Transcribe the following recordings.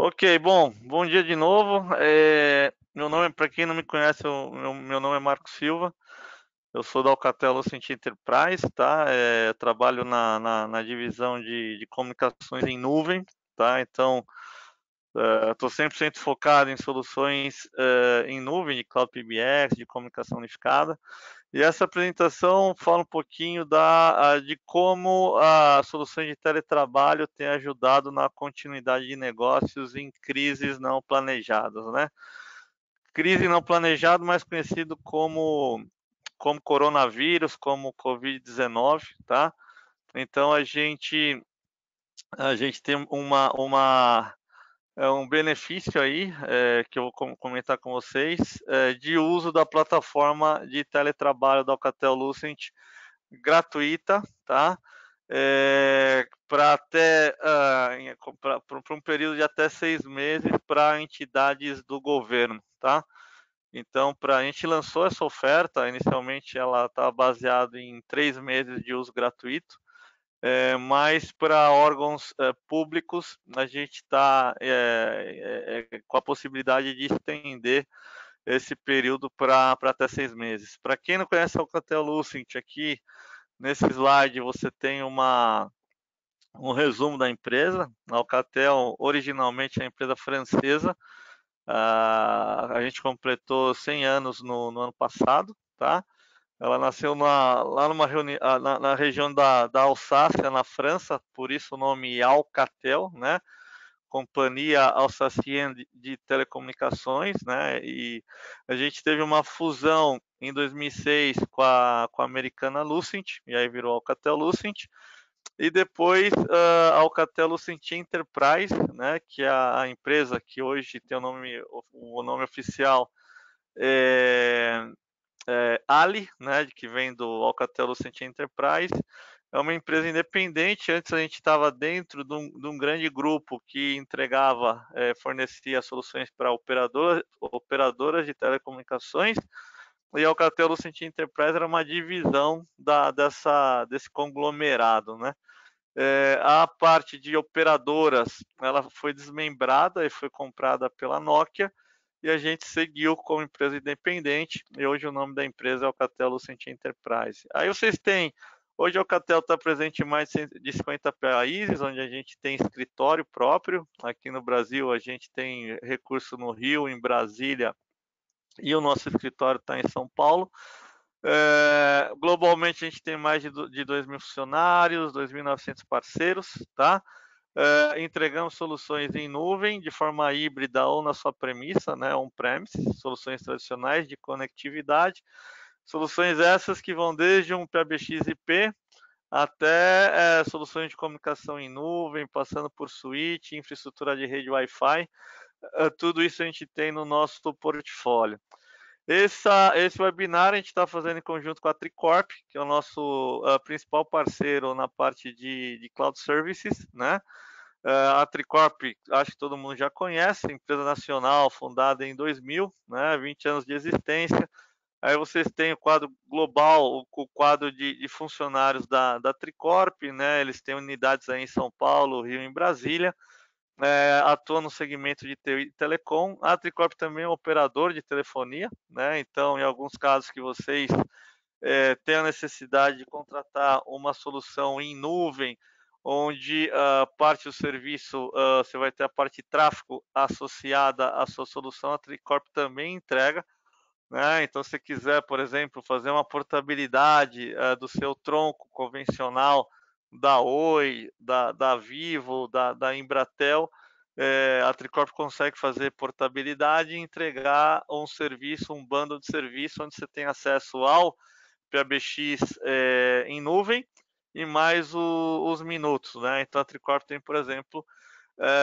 Ok, bom dia de novo. Meu nome, para quem não me conhece, meu nome é Marco Silva. Eu sou da Alcatel Lucent Enterprise, tá? Trabalho na divisão de comunicações em nuvem, tá? Então, estou 100% focado em soluções em nuvem, de Cloud PBX, de comunicação unificada. E essa apresentação fala um pouquinho de como a solução de teletrabalho tem ajudado na continuidade de negócios em crises não planejadas, né? Crise não planejada, mais conhecido como coronavírus, como Covid-19, tá? Então a gente tem um benefício aí que eu vou comentar com vocês de uso da plataforma de teletrabalho da Alcatel Lucent gratuita, tá? Para até para um período de até 6 meses para entidades do governo, tá? Então, a gente lançou essa oferta, inicialmente ela está baseada em 3 meses de uso gratuito, mas para órgãos públicos a gente está com a possibilidade de estender esse período para até 6 meses. Para quem não conhece a Alcatel Lucent, aqui nesse slide você tem um resumo da empresa. A Alcatel originalmente é uma empresa francesa. A gente completou 100 anos no ano passado, tá? Ela nasceu lá na região da Alsácia, na França, por isso o nome Alcatel, né? Companhia Alsacienne de Telecomunicações, né? E a gente teve uma fusão em 2006 com a americana Lucent, e aí virou Alcatel Lucent. E depois a Alcatel Lucent Enterprise, né, que é a empresa que hoje tem o nome oficial é, Ali, né, que vem do Alcatel Lucent Enterprise. É uma empresa independente. Antes a gente estava dentro de um grande grupo que entregava, fornecia soluções para operadoras de telecomunicações. E a Alcatel Lucent Enterprise era uma divisão desse conglomerado, né? A parte de operadoras, ela foi desmembrada e foi comprada pela Nokia, e a gente seguiu como empresa independente, e hoje o nome da empresa é Alcatel Lucent Enterprise. Aí vocês têm, hoje a Alcatel está presente em mais de 50 países, onde a gente tem escritório próprio. Aqui no Brasil a gente tem recurso no Rio, em Brasília, e o nosso escritório está em São Paulo. Globalmente a gente tem mais de 2.000 funcionários, 2.900 parceiros, tá? Entregamos soluções em nuvem, de forma híbrida ou na sua premissa, né, on-premise, soluções tradicionais de conectividade, soluções essas que vão desde um PBX IP até soluções de comunicação em nuvem, passando por switch, infraestrutura de rede Wi-Fi. Tudo isso a gente tem no nosso portfólio. Esse webinar a gente está fazendo em conjunto com a Tricorp, que é o nosso principal parceiro na parte de Cloud Services, né? A Tricorp, acho que todo mundo já conhece, empresa nacional fundada em 2000, né? 20 anos de existência. Aí vocês têm o quadro global, o quadro de funcionários da Tricorp, né? Eles têm unidades aí em São Paulo, Rio e em Brasília. Atua no segmento de telecom. A Tricorp também é um operador de telefonia, né? Então, em alguns casos que vocês têm a necessidade de contratar uma solução em nuvem, onde parte do serviço você vai ter a parte de tráfego associada à sua solução, a Tricorp também entrega, né? Então, se você quiser, por exemplo, fazer uma portabilidade do seu tronco convencional da Oi, da Vivo, da Embratel, a Tricorp consegue fazer portabilidade e entregar um serviço, um bundle de serviço, onde você tem acesso ao PBX em nuvem e mais os minutos, né? Então a Tricorp tem, por exemplo,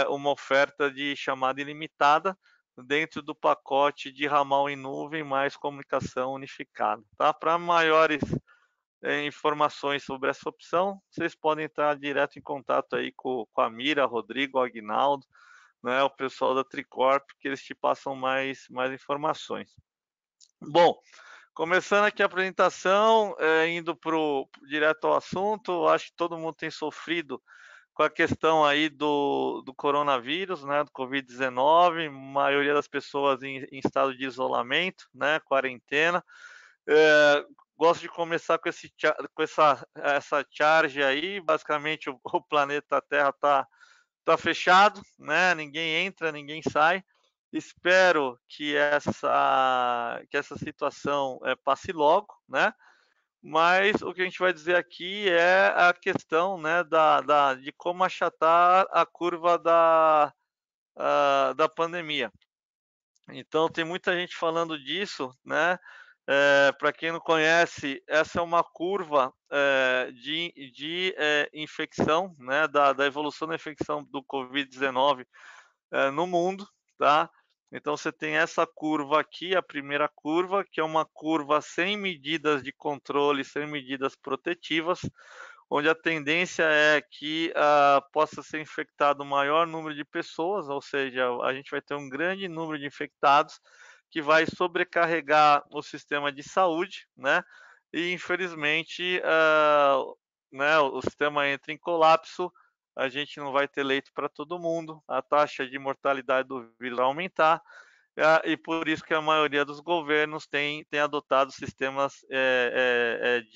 uma oferta de chamada ilimitada dentro do pacote de ramal em nuvem mais comunicação unificada, tá? Para maiores informações sobre essa opção, vocês podem entrar direto em contato aí com a Mira, Rodrigo, Aguinaldo, né, o pessoal da Tricorp, que eles te passam mais informações. Bom, começando aqui a apresentação, indo direto ao assunto, acho que todo mundo tem sofrido com a questão aí do coronavírus, né, do Covid-19, maioria das pessoas em estado de isolamento, né, quarentena. Gosto de começar com essa charge aí. Basicamente, o planeta Terra tá fechado, né? Ninguém entra, ninguém sai. Espero que essa situação passe logo, né? Mas o que a gente vai dizer aqui é a questão, né, de como achatar a curva da pandemia. Então, tem muita gente falando disso, né? Para quem não conhece, essa é uma curva de infecção, né? Da evolução da infecção do Covid-19 no mundo, tá? Então, você tem essa curva aqui, a primeira curva, que é uma curva sem medidas de controle, sem medidas protetivas, onde a tendência é que possa ser infectado o maior número de pessoas, ou seja, a gente vai ter um grande número de infectados que vai sobrecarregar o sistema de saúde, né? E infelizmente, né, o sistema entra em colapso, a gente não vai ter leito para todo mundo, a taxa de mortalidade do vírus vai aumentar, e por isso que a maioria dos governos tem adotado sistemas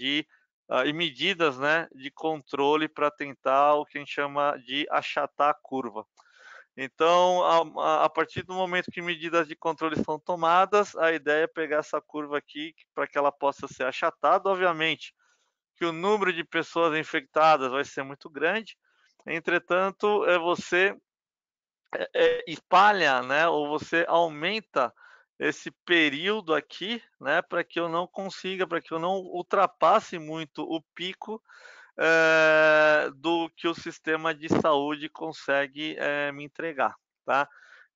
e medidas, né, de controle para tentar o que a gente chama de achatar a curva. Então, a partir do momento que medidas de controle são tomadas, a ideia é pegar essa curva aqui para que ela possa ser achatada. Obviamente que o número de pessoas infectadas vai ser muito grande, entretanto, você espalha, né, ou você aumenta esse período aqui, né, para que eu não consiga, para que eu não ultrapasse muito o pico do que o sistema de saúde consegue me entregar, tá?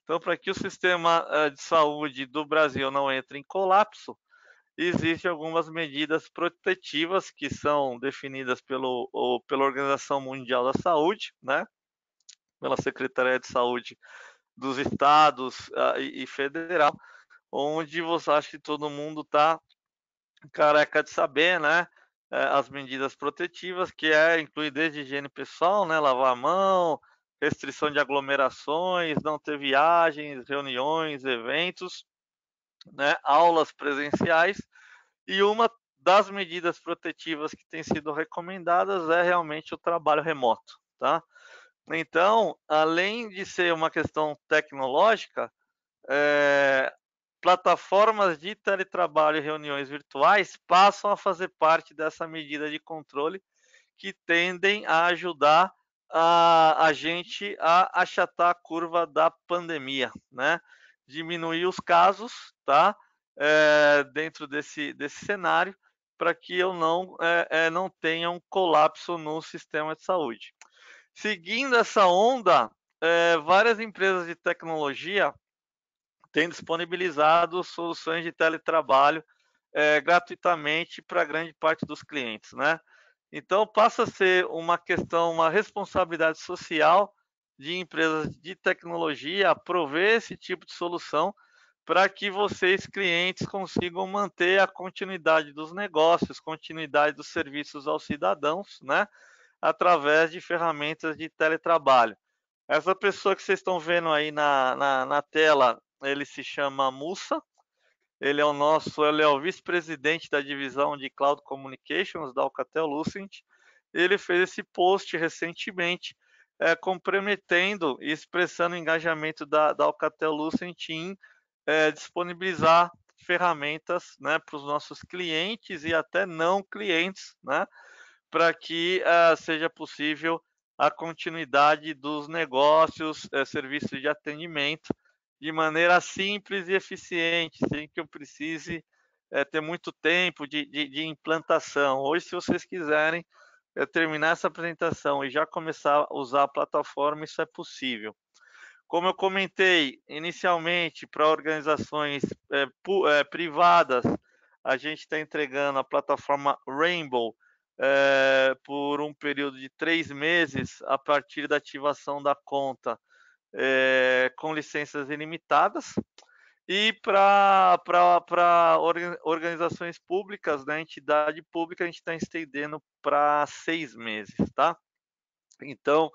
Então, para que o sistema de saúde do Brasil não entre em colapso, existem algumas medidas protetivas que são definidas pela Organização Mundial da Saúde, né? Pela Secretaria de Saúde dos estados e federal, onde você acha que todo mundo está careca de saber, né? As medidas protetivas, que inclui desde higiene pessoal, né? Lavar a mão, restrição de aglomerações, não ter viagens, reuniões, eventos, né? Aulas presenciais. E uma das medidas protetivas que tem sido recomendadas é realmente o trabalho remoto, tá? Então, além de ser uma questão tecnológica, plataformas de teletrabalho e reuniões virtuais passam a fazer parte dessa medida de controle que tendem a ajudar a gente a achatar a curva da pandemia, né? Diminuir os casos, tá? Dentro desse cenário, para que eu não tenha um colapso no sistema de saúde. Seguindo essa onda, várias empresas de tecnologia têm disponibilizado soluções de teletrabalho gratuitamente para grande parte dos clientes, né? Então passa a ser uma questão, uma responsabilidade social de empresas de tecnologia prover esse tipo de solução para que vocês, clientes, consigam manter a continuidade dos negócios, continuidade dos serviços aos cidadãos, né? Através de ferramentas de teletrabalho. Essa pessoa que vocês estão vendo aí na tela, ele se chama Mussa, ele é o vice-presidente da divisão de Cloud Communications da Alcatel-Lucent. Ele fez esse post recentemente, comprometendo e expressando o engajamento da Alcatel-Lucent em disponibilizar ferramentas, né, para os nossos clientes e até não clientes, né, para que seja possível a continuidade dos negócios, serviços de atendimento, de maneira simples e eficiente, sem que eu precise ter muito tempo de implantação. Hoje, se vocês quiserem terminar essa apresentação e já começar a usar a plataforma, isso é possível. Como eu comentei inicialmente, para organizações privadas, a gente está entregando a plataforma Rainbow por um período de 3 meses a partir da ativação da conta com licenças ilimitadas. E para organizações públicas, né, entidade pública, a gente está estendendo para 6 meses, tá? Então,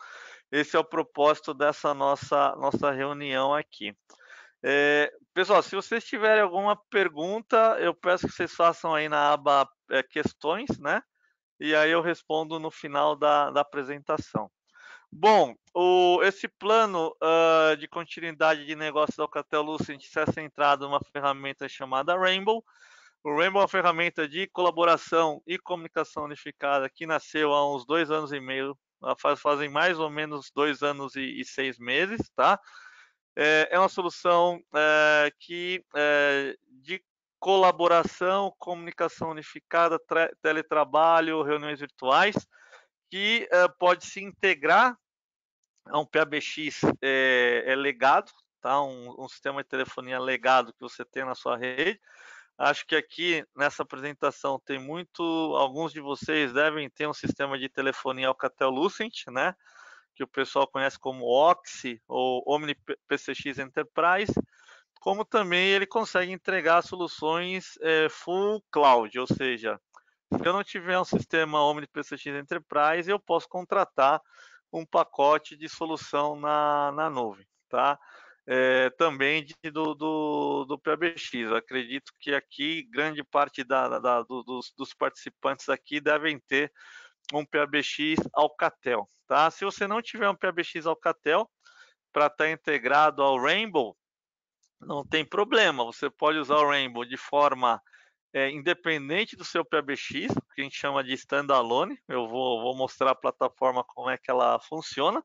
esse é o propósito dessa nossa reunião aqui. Pessoal, se vocês tiverem alguma pergunta, eu peço que vocês façam aí na aba questões, né? E aí eu respondo no final da apresentação. Bom, esse plano de continuidade de negócio da Alcatel-Lucent está centrado numa ferramenta chamada Rainbow. O Rainbow é uma ferramenta de colaboração e comunicação unificada que nasceu há uns 2 anos e meio, fazem mais ou menos 2 anos e 6 meses, tá? É uma solução de colaboração, comunicação unificada, teletrabalho, reuniões virtuais, que pode se integrar a um PABX legado, tá? Um sistema de telefonia legado que você tem na sua rede. Acho que aqui nessa apresentação tem alguns de vocês devem ter um sistema de telefonia Alcatel-Lucent, né? Que o pessoal conhece como Oxy ou Omni PCX Enterprise, como também ele consegue entregar soluções full cloud, ou seja, se eu não tiver um sistema Omni PCX Enterprise, eu posso contratar um pacote de solução na nuvem, tá? Também do PBX. Eu acredito que aqui grande parte dos participantes aqui devem ter um PBX Alcatel, tá? Se você não tiver um PBX Alcatel para estar integrado ao Rainbow, não tem problema. Você pode usar o Rainbow de forma independente do seu PBX, que a gente chama de standalone. Eu vou mostrar a plataforma como é que ela funciona.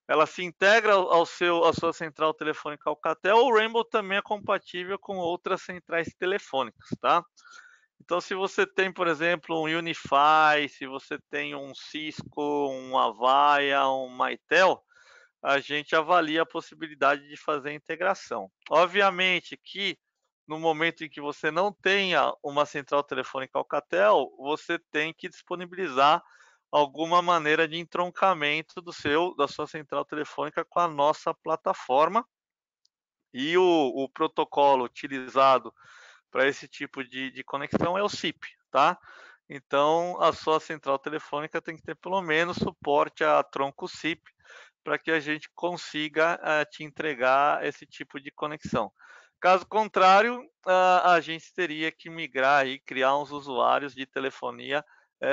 Ela se integra à sua central telefônica Alcatel. O Rainbow também é compatível com outras centrais telefônicas, tá? Então, se você tem, por exemplo, um Unify, se você tem um Cisco, um Avaya, um Mitel, a gente avalia a possibilidade de fazer a integração. Obviamente que no momento em que você não tenha uma central telefônica Alcatel, você tem que disponibilizar alguma maneira de entroncamento da sua central telefônica com a nossa plataforma. E o protocolo utilizado para esse tipo de conexão é o SIP, tá? Então, a sua central telefônica tem que ter pelo menos suporte a tronco SIP para que a gente consiga te entregar esse tipo de conexão. Caso contrário, a gente teria que migrar e criar uns usuários de telefonia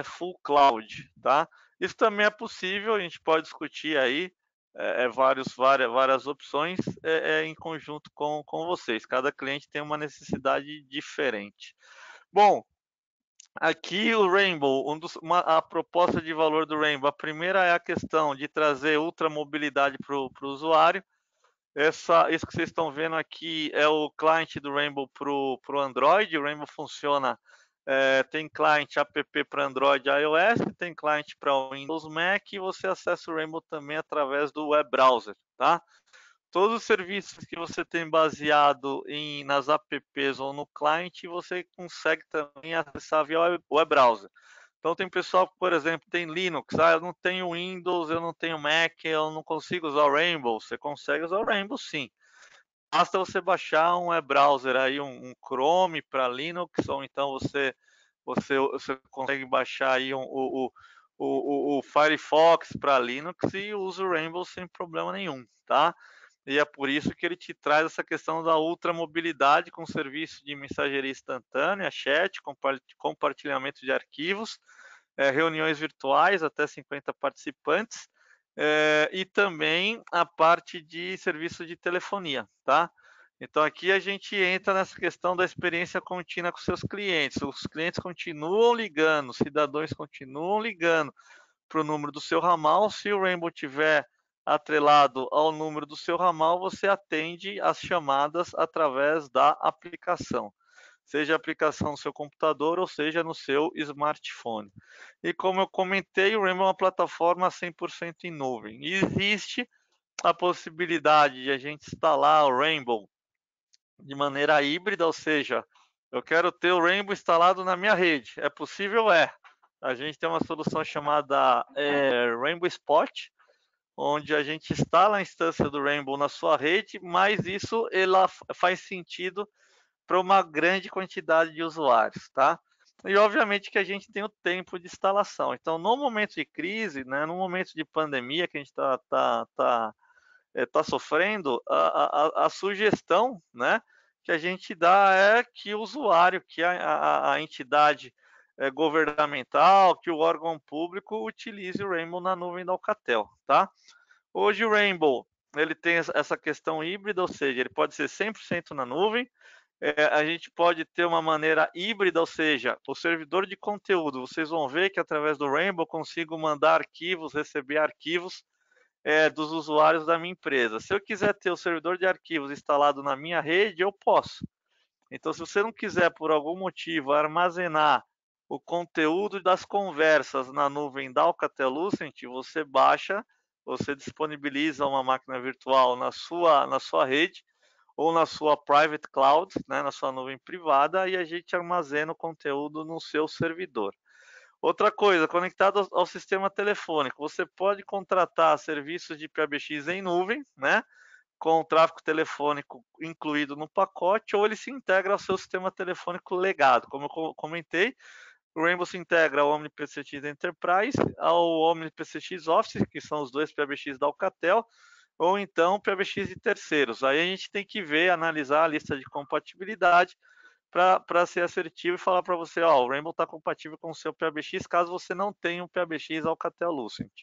full cloud, tá? Isso também é possível, a gente pode discutir aí várias opções em conjunto com vocês. Cada cliente tem uma necessidade diferente. Bom, aqui o Rainbow, a proposta de valor do Rainbow, a primeira é a questão de trazer ultramobilidade para o usuário. Isso que vocês estão vendo aqui é o cliente do Rainbow para o Android. O Rainbow funciona, tem cliente app para Android e iOS, tem cliente para Windows Mac e você acessa o Rainbow também através do web browser, tá? Todos os serviços que você tem baseado nas apps ou no cliente, você consegue também acessar via web browser. Então tem pessoal que, por exemplo, tem Linux, eu não tenho Windows, eu não tenho Mac, eu não consigo usar o Rainbow. Você consegue usar o Rainbow sim. Basta você baixar um web browser aí, um Chrome para Linux, ou então você consegue baixar aí o Firefox para Linux e usa o Rainbow sem problema nenhum, tá? E é por isso que ele te traz essa questão da ultramobilidade com serviço de mensageria instantânea, chat, compartilhamento de arquivos, reuniões virtuais até 50 participantes, e também a parte de serviço de telefonia, tá? Então aqui a gente entra nessa questão da experiência contínua com seus clientes. Os clientes continuam ligando, os cidadãos continuam ligando para o número do seu ramal. Se o Rainbow tiver atrelado ao número do seu ramal, você atende as chamadas através da aplicação, seja a aplicação no seu computador ou seja no seu smartphone. E como eu comentei, o Rainbow é uma plataforma 100% em nuvem. E existe a possibilidade de a gente instalar o Rainbow de maneira híbrida, ou seja, eu quero ter o Rainbow instalado na minha rede. É possível? É. A gente tem uma solução chamada Rainbow Spot, onde a gente instala a instância do Rainbow na sua rede, mas isso ela faz sentido para uma grande quantidade de usuários, tá? e obviamente que a gente tem o tempo de instalação. Então, no momento de crise, né, no momento de pandemia que a gente está sofrendo, a sugestão, né, que a gente dá é que o usuário, que a entidade governamental, que o órgão público utilize o Rainbow na nuvem da Alcatel, tá? Hoje o Rainbow, ele tem essa questão híbrida, ou seja, ele pode ser 100% na nuvem, a gente pode ter uma maneira híbrida, ou seja, o servidor de conteúdo, vocês vão ver que através do Rainbow eu consigo mandar arquivos, receber arquivos dos usuários da minha empresa. Se eu quiser ter o servidor de arquivos instalado na minha rede, eu posso. Então, se você não quiser, por algum motivo, armazenar o conteúdo das conversas na nuvem da Alcatel-Lucent, você baixa, você disponibiliza uma máquina virtual na sua rede ou na sua private cloud, né, na sua nuvem privada, e a gente armazena o conteúdo no seu servidor. Outra coisa, conectado ao sistema telefônico, você pode contratar serviços de PBX em nuvem, né? Com o tráfego telefônico incluído no pacote, ou ele se integra ao seu sistema telefônico legado. Como eu comentei, o Rainbow se integra ao Omni PCX Enterprise, ao Omni PCX Office, que são os dois PBX da Alcatel, ou então PBX de terceiros. Aí a gente tem que ver, analisar a lista de compatibilidade para ser assertivo e falar para você, ó, o Rainbow está compatível com o seu PBX, caso você não tenha um PBX Alcatel-Lucent.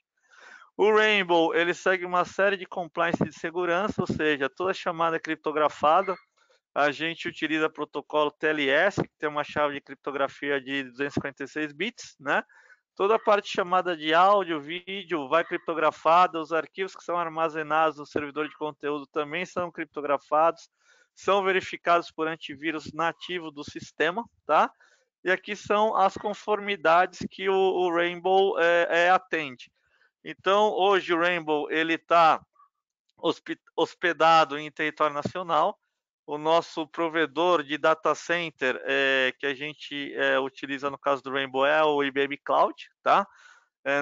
O Rainbow, ele segue uma série de compliance de segurança, ou seja, toda chamada criptografada, a gente utiliza o protocolo TLS, que tem uma chave de criptografia de 256 bits, né? Toda a parte chamada de áudio, vídeo, vai criptografada, os arquivos que são armazenados no servidor de conteúdo também são criptografados, são verificados por antivírus nativo do sistema, tá? E aqui são as conformidades que o Rainbow atende. Então, hoje o Rainbow ele está hospedado em território nacional. O nosso provedor de data center que a gente utiliza no caso do Rainbow é o IBM Cloud, tá?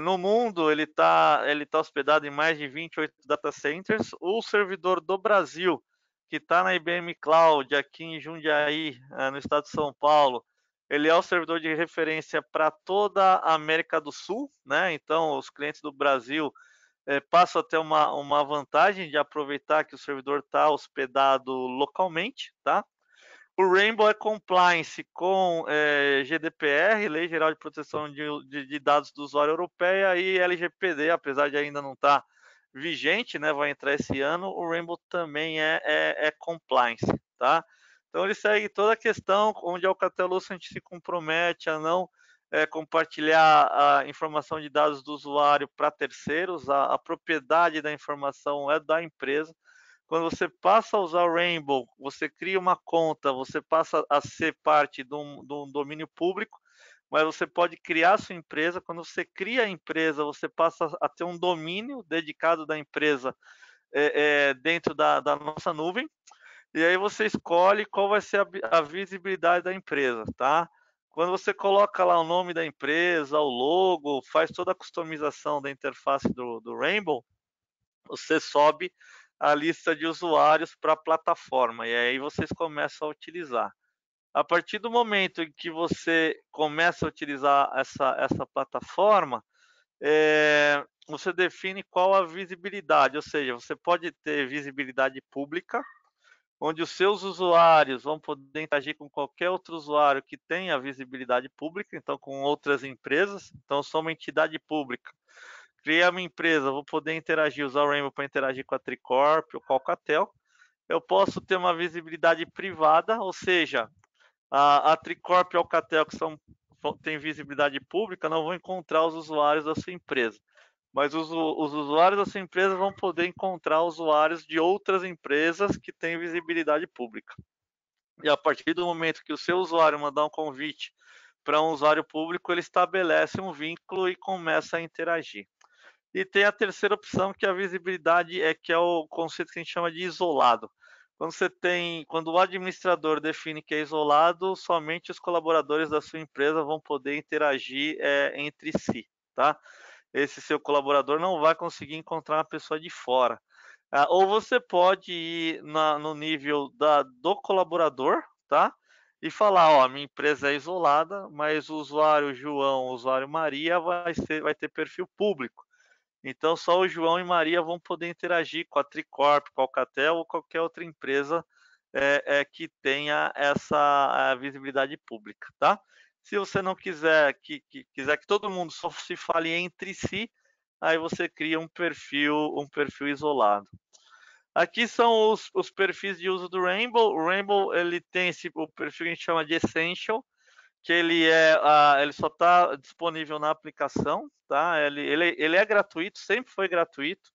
No mundo ele tá hospedado em mais de 28 data centers. O servidor do Brasil, que está na IBM Cloud, aqui em Jundiaí, no estado de São Paulo, ele é o servidor de referência para toda a América do Sul, né? Então, os clientes do Brasil passam a ter uma vantagem de aproveitar que o servidor está hospedado localmente, tá? O Rainbow é compliance com GDPR, Lei Geral de Proteção de Dados do Usuário Europeia, e LGPD, apesar de ainda não estar vigente, né, vai entrar esse ano, o Rainbow também é compliance, tá? Então ele segue toda a questão onde a Alcatel-Lucent se compromete a não compartilhar a informação de dados do usuário para terceiros, a propriedade da informação é da empresa. Quando você passa a usar o Rainbow, você cria uma conta, você passa a ser parte de um domínio público, mas você pode criar a sua empresa. Quando você cria a empresa, você passa a ter um domínio dedicado da empresa dentro da nossa nuvem, e aí você escolhe qual vai ser a visibilidade da empresa, tá? Quando você coloca lá o nome da empresa, o logo, faz toda a customização da interface do Rainbow, você sobe a lista de usuários para a plataforma e aí vocês começam a utilizar. A partir do momento em que você começa a utilizar essa plataforma, você define qual a visibilidade, ou seja, você pode ter visibilidade pública, onde os seus usuários vão poder interagir com qualquer outro usuário que tenha visibilidade pública, então com outras empresas. Então, eu sou uma entidade pública, criei uma empresa, vou poder interagir, usar o Rainbow para interagir com a Tricorp ou com a Alcatel. Eu posso ter uma visibilidade privada, ou seja, a Tricorp e a Alcatel, que têm visibilidade pública, não vão encontrar os usuários da sua empresa. Mas os usuários da sua empresa vão poder encontrar usuários de outras empresas que têm visibilidade pública. E a partir do momento que o seu usuário mandar um convite para um usuário público, ele estabelece um vínculo e começa a interagir. E tem a terceira opção, que é a visibilidade, que é o conceito que a gente chama de isolado. Quando o administrador define que é isolado, somente os colaboradores da sua empresa vão poder interagir entre si, tá? Esse seu colaborador não vai conseguir encontrar uma pessoa de fora. Ou você pode ir no nível do colaborador, tá? e falar: ó, minha empresa é isolada, mas o usuário João, o usuário Maria vai ter perfil público. Então só o João e Maria vão poder interagir com a Tricorp, com a Alcatel ou qualquer outra empresa que tenha essa visibilidade pública, tá? Se você não quiser quiser que todo mundo só se fale entre si, aí você cria um perfil isolado. Aqui são os perfis de uso do Rainbow. O Rainbow ele tem o perfil que a gente chama de Essential, que ele só está disponível na aplicação, tá? Ele é gratuito, sempre foi gratuito,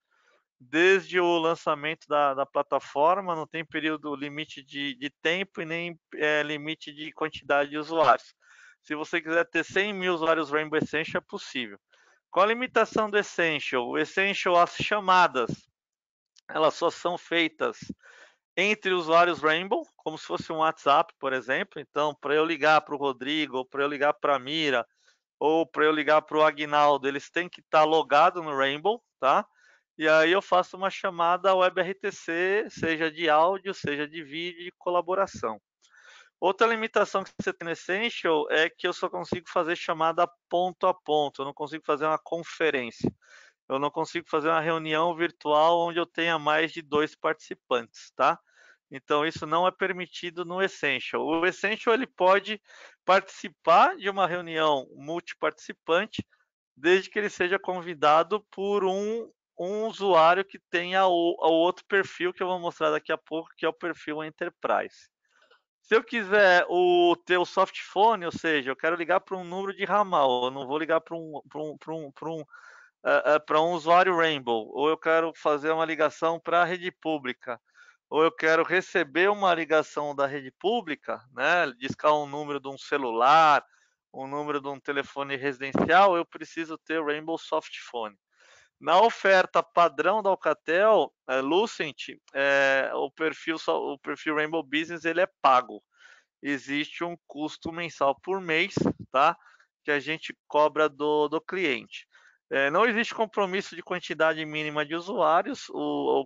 desde o lançamento da plataforma, não tem período limite de tempo e nem limite de quantidade de usuários. Se você quiser ter 100 mil usuários Rainbow Essential, é possível. Qual a limitação do Essential? O Essential, as chamadas, elas só são feitas entre usuários Rainbow, como se fosse um WhatsApp, por exemplo. Então, para eu ligar para o Rodrigo, ou para eu ligar para a Mira, ou para eu ligar para o Agnaldo, eles têm que estar logados no Rainbow, tá? E aí eu faço uma chamada WebRTC, seja de áudio, seja de vídeo, de colaboração. Outra limitação que você tem no Essential é que eu só consigo fazer chamada ponto a ponto, eu não consigo fazer uma conferência. Eu não consigo fazer uma reunião virtual onde eu tenha mais de 2 participantes, tá? Então isso não é permitido no Essential. O Essential ele pode participar de uma reunião multiparticipante, desde que ele seja convidado por um usuário que tenha o outro perfil que eu vou mostrar daqui a pouco, que é o perfil Enterprise. Se eu quiser ter o softphone, ou seja, eu quero ligar para um número de ramal, eu não vou ligar para um usuário Rainbow, ou eu quero fazer uma ligação para a rede pública, ou eu quero receber uma ligação da rede pública, né, discar um número de um celular, um número de um telefone residencial, eu preciso ter o Rainbow Softphone. Na oferta padrão da Alcatel, Lucent, o perfil Rainbow Business ele é pago. Existe um custo mensal por mês, tá? Que a gente cobra do cliente. Não existe compromisso de quantidade mínima de usuários,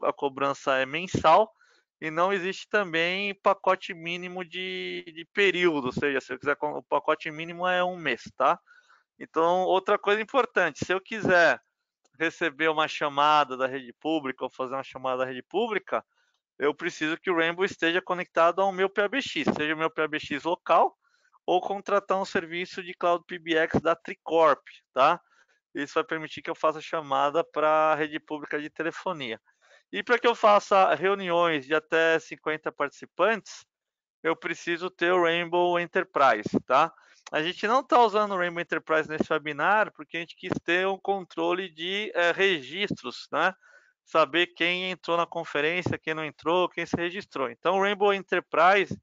a cobrança é mensal e não existe também pacote mínimo de período, ou seja, se eu quiser, o pacote mínimo é um mês, tá? Então, outra coisa importante, se eu quiser receber uma chamada da rede pública ou fazer uma chamada da rede pública, eu preciso que o Rainbow esteja conectado ao meu PBX, seja o meu PBX local ou contratar um serviço de Cloud PBX da Tricorp, tá? Isso vai permitir que eu faça chamada para a rede pública de telefonia. E para que eu faça reuniões de até 50 participantes, eu preciso ter o Rainbow Enterprise, tá? A gente não está usando o Rainbow Enterprise nesse webinar porque a gente quis ter um controle de registros, né? Saber quem entrou na conferência, quem não entrou, quem se registrou. Então, o Rainbow Enterprise,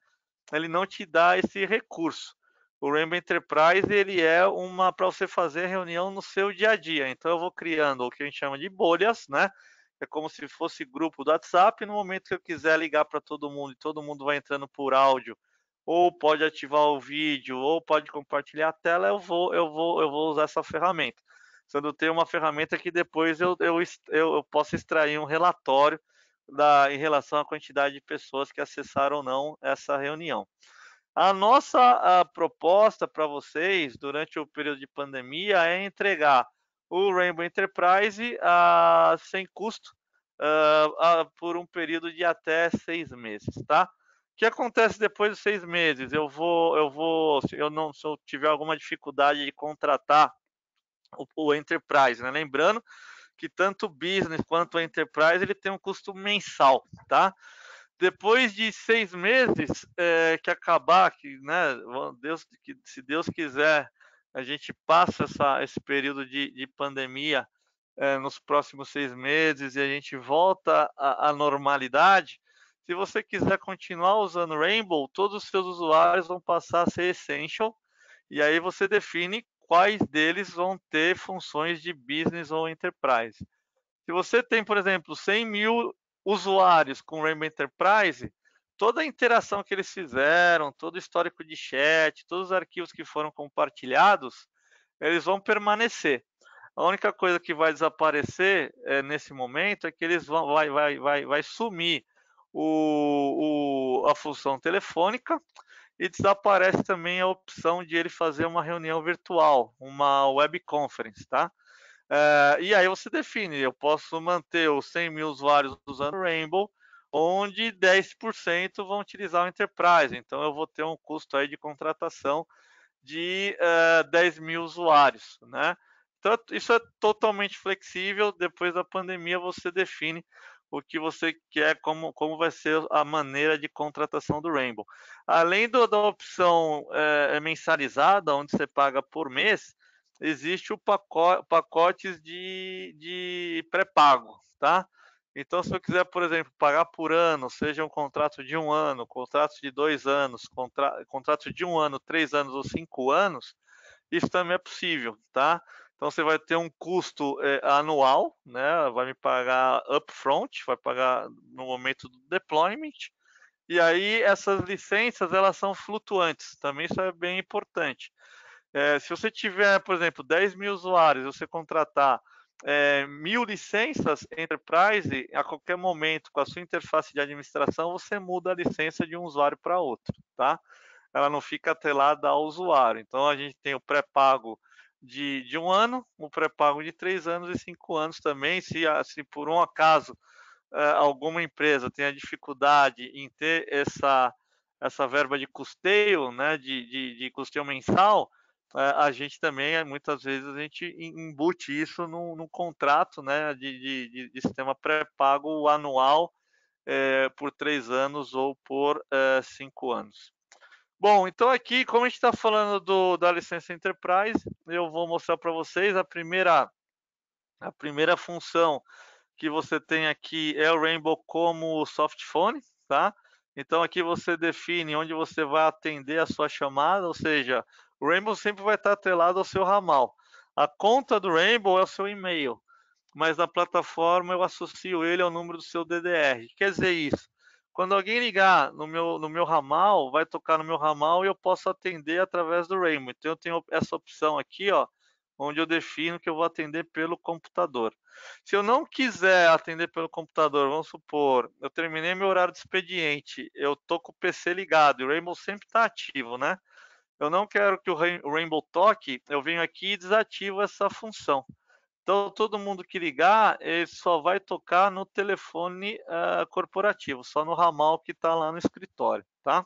ele não te dá esse recurso. O Rainbow Enterprise, ele é uma para você fazer reunião no seu dia a dia. Então, eu vou criando o que a gente chama de bolhas, né? É como se fosse grupo do WhatsApp. No momento que eu quiser ligar para todo mundo e todo mundo vai entrando por áudio, ou pode ativar o vídeo, ou pode compartilhar a tela, eu vou usar essa ferramenta. Sendo ter uma ferramenta que depois eu posso extrair um relatório em relação à quantidade de pessoas que acessaram ou não essa reunião. A nossa proposta para vocês durante o período de pandemia é entregar o Rainbow Enterprise sem custo por um período de até 6 meses, tá? O que acontece depois dos 6 meses? Se eu tiver alguma dificuldade de contratar o Enterprise, né? Lembrando que tanto o Business quanto o Enterprise ele tem um custo mensal, tá? Depois de 6 meses que acabar, se Deus quiser, a gente passa esse período de pandemia nos próximos 6 meses e a gente volta à normalidade. Se você quiser continuar usando Rainbow, todos os seus usuários vão passar a ser Essential e aí você define quais deles vão ter funções de Business ou Enterprise. Se você tem, por exemplo, 100 mil usuários com Rainbow Enterprise, toda a interação que eles fizeram, todo o histórico de chat, todos os arquivos que foram compartilhados, eles vão permanecer. A única coisa que vai desaparecer nesse momento é que vai sumir a função telefônica e desaparece também a opção de ele fazer uma reunião virtual, uma web conference, tá? E aí você define, eu posso manter os 100.000 usuários usando o Rainbow, onde 10% vão utilizar o Enterprise, então eu vou ter um custo aí de contratação de 10.000 usuários, né? Então isso é totalmente flexível, depois da pandemia você define o que você quer, como vai ser a maneira de contratação do Rainbow. Além da opção mensalizada, onde você paga por mês, existe o pacotes de pré-pago, tá? Então, se eu quiser, por exemplo, pagar por ano, seja um contrato de 1 ano, contrato de 2 anos, contrato de 1 ano, 3 anos ou 5 anos, isso também é possível, tá? Então você vai ter um custo anual, né? Vai me pagar upfront, vai pagar no momento do deployment, e aí essas licenças elas são flutuantes, também isso é bem importante. Se você tiver, por exemplo, 10.000 usuários, você contratar 1.000 licenças Enterprise, a qualquer momento, com a sua interface de administração, você muda a licença de um usuário para outro, tá? Ela não fica atrelada ao usuário. Então, a gente tem o pré-pago de 1 ano, o pré-pago de 3 anos e 5 anos também. Se por um acaso alguma empresa tenha dificuldade em ter essa verba de custeio, né, de custeio mensal, a gente também, muitas vezes, a gente embute isso no contrato, né, de sistema pré-pago anual por 3 anos ou por 5 anos. Bom, então aqui, como a gente está falando da licença Enterprise, eu vou mostrar para vocês a primeira função que você tem aqui é o Rainbow como softphone, tá? Então aqui você define onde você vai atender a sua chamada, ou seja, o Rainbow sempre vai estar atrelado ao seu ramal. A conta do Rainbow é o seu e-mail, mas na plataforma eu associo ele ao número do seu DDR. O que quer dizer isso? Quando alguém ligar no meu ramal, vai tocar no meu ramal e eu posso atender através do Rainbow. Então eu tenho essa opção aqui, ó, onde eu defino que eu vou atender pelo computador. Se eu não quiser atender pelo computador, vamos supor, eu terminei meu horário de expediente, eu tô com o PC ligado e o Rainbow sempre está ativo, né? Eu não quero que o Rainbow toque, eu venho aqui e desativo essa função. Então, todo mundo que ligar, ele só vai tocar no telefone corporativo, só no ramal que está lá no escritório, tá?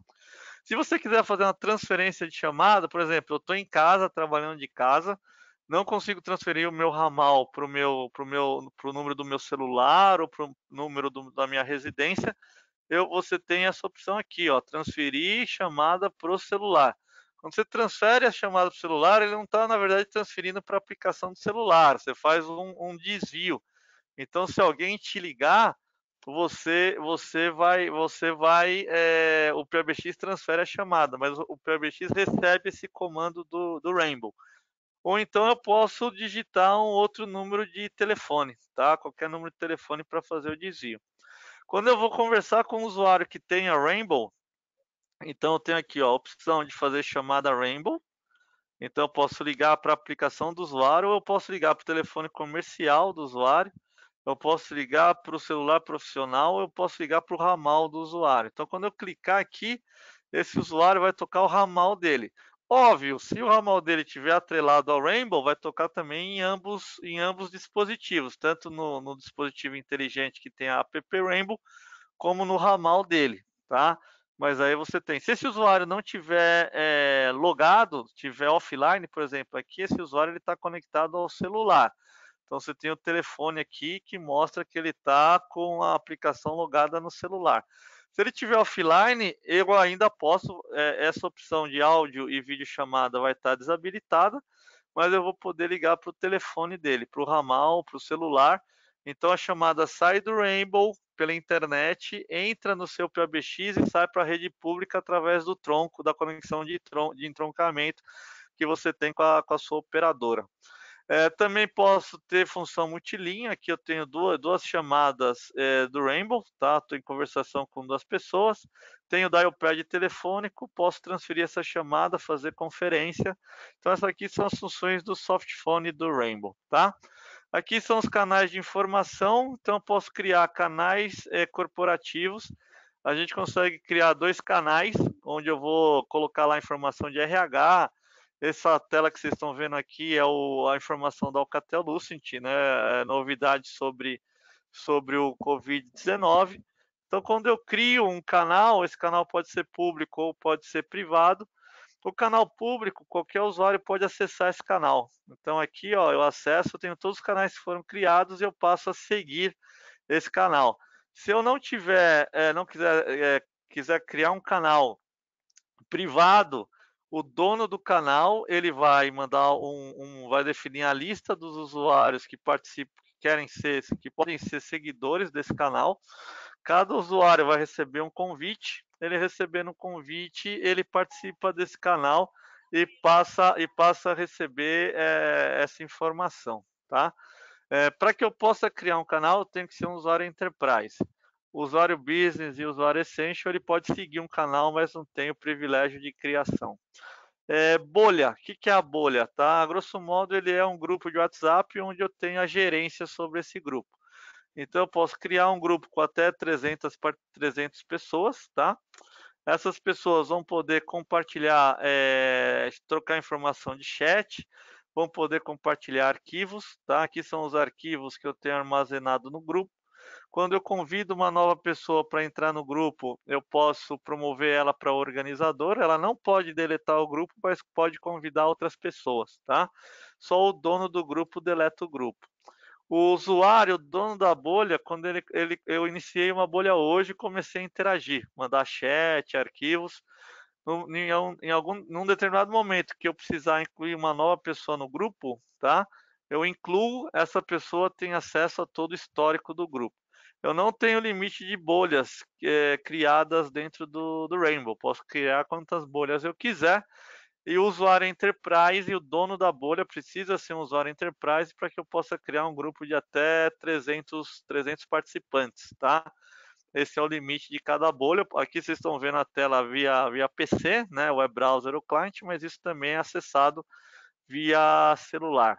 Se você quiser fazer uma transferência de chamada, por exemplo, eu estou em casa, trabalhando de casa, não consigo transferir o meu ramal pro número do meu celular ou para o número da minha residência, você tem essa opção aqui, ó, transferir chamada pro celular. Quando você transfere a chamada para o celular, ele não está, na verdade, transferindo para a aplicação do celular, você faz um desvio. Então, se alguém te ligar, o PBX transfere a chamada, mas o PBX recebe esse comando do Rainbow. Ou então eu posso digitar um outro número de telefone, tá? Qualquer número de telefone para fazer o desvio. Quando eu vou conversar com um usuário que tenha Rainbow, então eu tenho aqui ó, a opção de fazer chamada Rainbow. Então eu posso ligar para a aplicação do usuário ou eu posso ligar para o telefone comercial do usuário. Eu posso ligar para o celular profissional ou eu posso ligar para o ramal do usuário. Então, quando eu clicar aqui, esse usuário vai tocar o ramal dele. Óbvio, se o ramal dele estiver atrelado ao Rainbow, vai tocar também em ambos dispositivos, tanto no dispositivo inteligente que tem a app Rainbow, como no ramal dele, tá? Mas aí você tem. Se esse usuário não tiver logado, tiver offline, por exemplo, aqui esse usuário está conectado ao celular. Então você tem o telefone aqui que mostra que ele está com a aplicação logada no celular. Se ele tiver offline, eu ainda posso, essa opção de áudio e vídeo chamada vai estar desabilitada, mas eu vou poder ligar para o telefone dele, para o ramal, para o celular. Então a chamada sai do Rainbow pela internet, entra no seu PBX e sai para a rede pública através do tronco, da conexão de entroncamento que você tem com a sua operadora. Também posso ter função multilinha, aqui eu tenho duas chamadas do Rainbow, tá? Estou em conversação com duas pessoas, tenho dial pad telefônico, posso transferir essa chamada, fazer conferência. Então essas aqui são as funções do softphone do Rainbow, tá? Aqui são os canais de informação, então eu posso criar canais corporativos. a gente consegue criar 2 canais, onde eu vou colocar lá a informação de RH. Essa tela que vocês estão vendo aqui é a informação da Alcatel-Lucent, né, novidade sobre o Covid-19. Então, quando eu crio um canal, esse canal pode ser público ou pode ser privado. O canal público, qualquer usuário pode acessar esse canal. Então aqui, ó, eu acesso, eu tenho todos os canais que foram criados e eu passo a seguir esse canal. Se eu não tiver, não quiser, quiser criar um canal privado, o dono do canal ele vai mandar vai definir a lista dos usuários que participam, que querem ser, que podem ser seguidores desse canal. Cada usuário vai receber um convite. Ele recebendo o convite, ele participa desse canal e passa a receber essa informação, tá? Para que eu possa criar um canal, tem que ser um usuário enterprise. O usuário business e o usuário essential, ele pode seguir um canal, mas não tem o privilégio de criação. Bolha, o que é a bolha? Tá? A grosso modo, ele é um grupo de WhatsApp onde eu tenho a gerência sobre esse grupo. Então, eu posso criar um grupo com até 300 pessoas, tá? Essas pessoas vão poder compartilhar, trocar informação de chat, vão poder compartilhar arquivos, tá? Aqui são os arquivos que eu tenho armazenado no grupo. Quando eu convido uma nova pessoa para entrar no grupo, eu posso promover ela para organizador. Ela não pode deletar o grupo, mas pode convidar outras pessoas, tá? Só o dono do grupo deleta o grupo. O usuário, o dono da bolha, quando eu iniciei uma bolha hoje, comecei a interagir, mandar chat, arquivos. Num determinado momento que eu precisar incluir uma nova pessoa no grupo, tá? Eu incluo, essa pessoa tem acesso a todo o histórico do grupo. Eu não tenho limite de bolhas criadas dentro do Rainbow. Posso criar quantas bolhas eu quiser. E o usuário Enterprise e o dono da bolha precisa ser um usuário Enterprise para que eu possa criar um grupo de até 300 participantes, tá? Esse é o limite de cada bolha. Aqui vocês estão vendo a tela via PC, né? Web browser ou client, mas isso também é acessado via celular.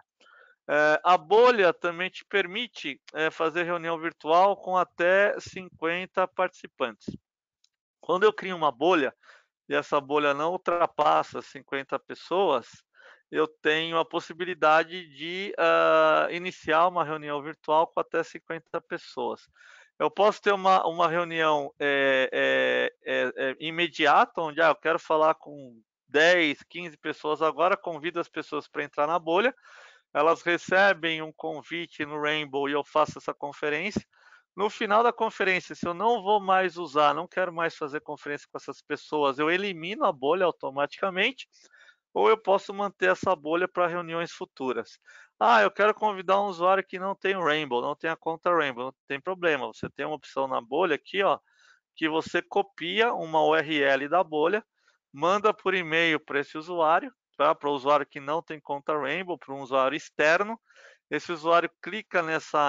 A bolha também te permite fazer reunião virtual com até 50 participantes. Quando eu crio uma bolha e essa bolha não ultrapassa 50 pessoas, eu tenho a possibilidade de iniciar uma reunião virtual com até 50 pessoas. Eu posso ter uma reunião imediata, onde eu quero falar com 10, 15 pessoas agora, convido as pessoas para entrar na bolha, elas recebem um convite no Rainbow e eu faço essa conferência. No final da conferência, se eu não vou mais usar, não quero mais fazer conferência com essas pessoas, eu elimino a bolha automaticamente, ou eu posso manter essa bolha para reuniões futuras. Eu quero convidar um usuário que não tem o Rainbow, não tem a conta Rainbow, não tem problema. Você tem uma opção na bolha aqui, ó, que você copia uma URL da bolha, manda por e-mail para esse usuário, tá? Para o usuário que não tem conta Rainbow, para um usuário externo. Esse usuário clica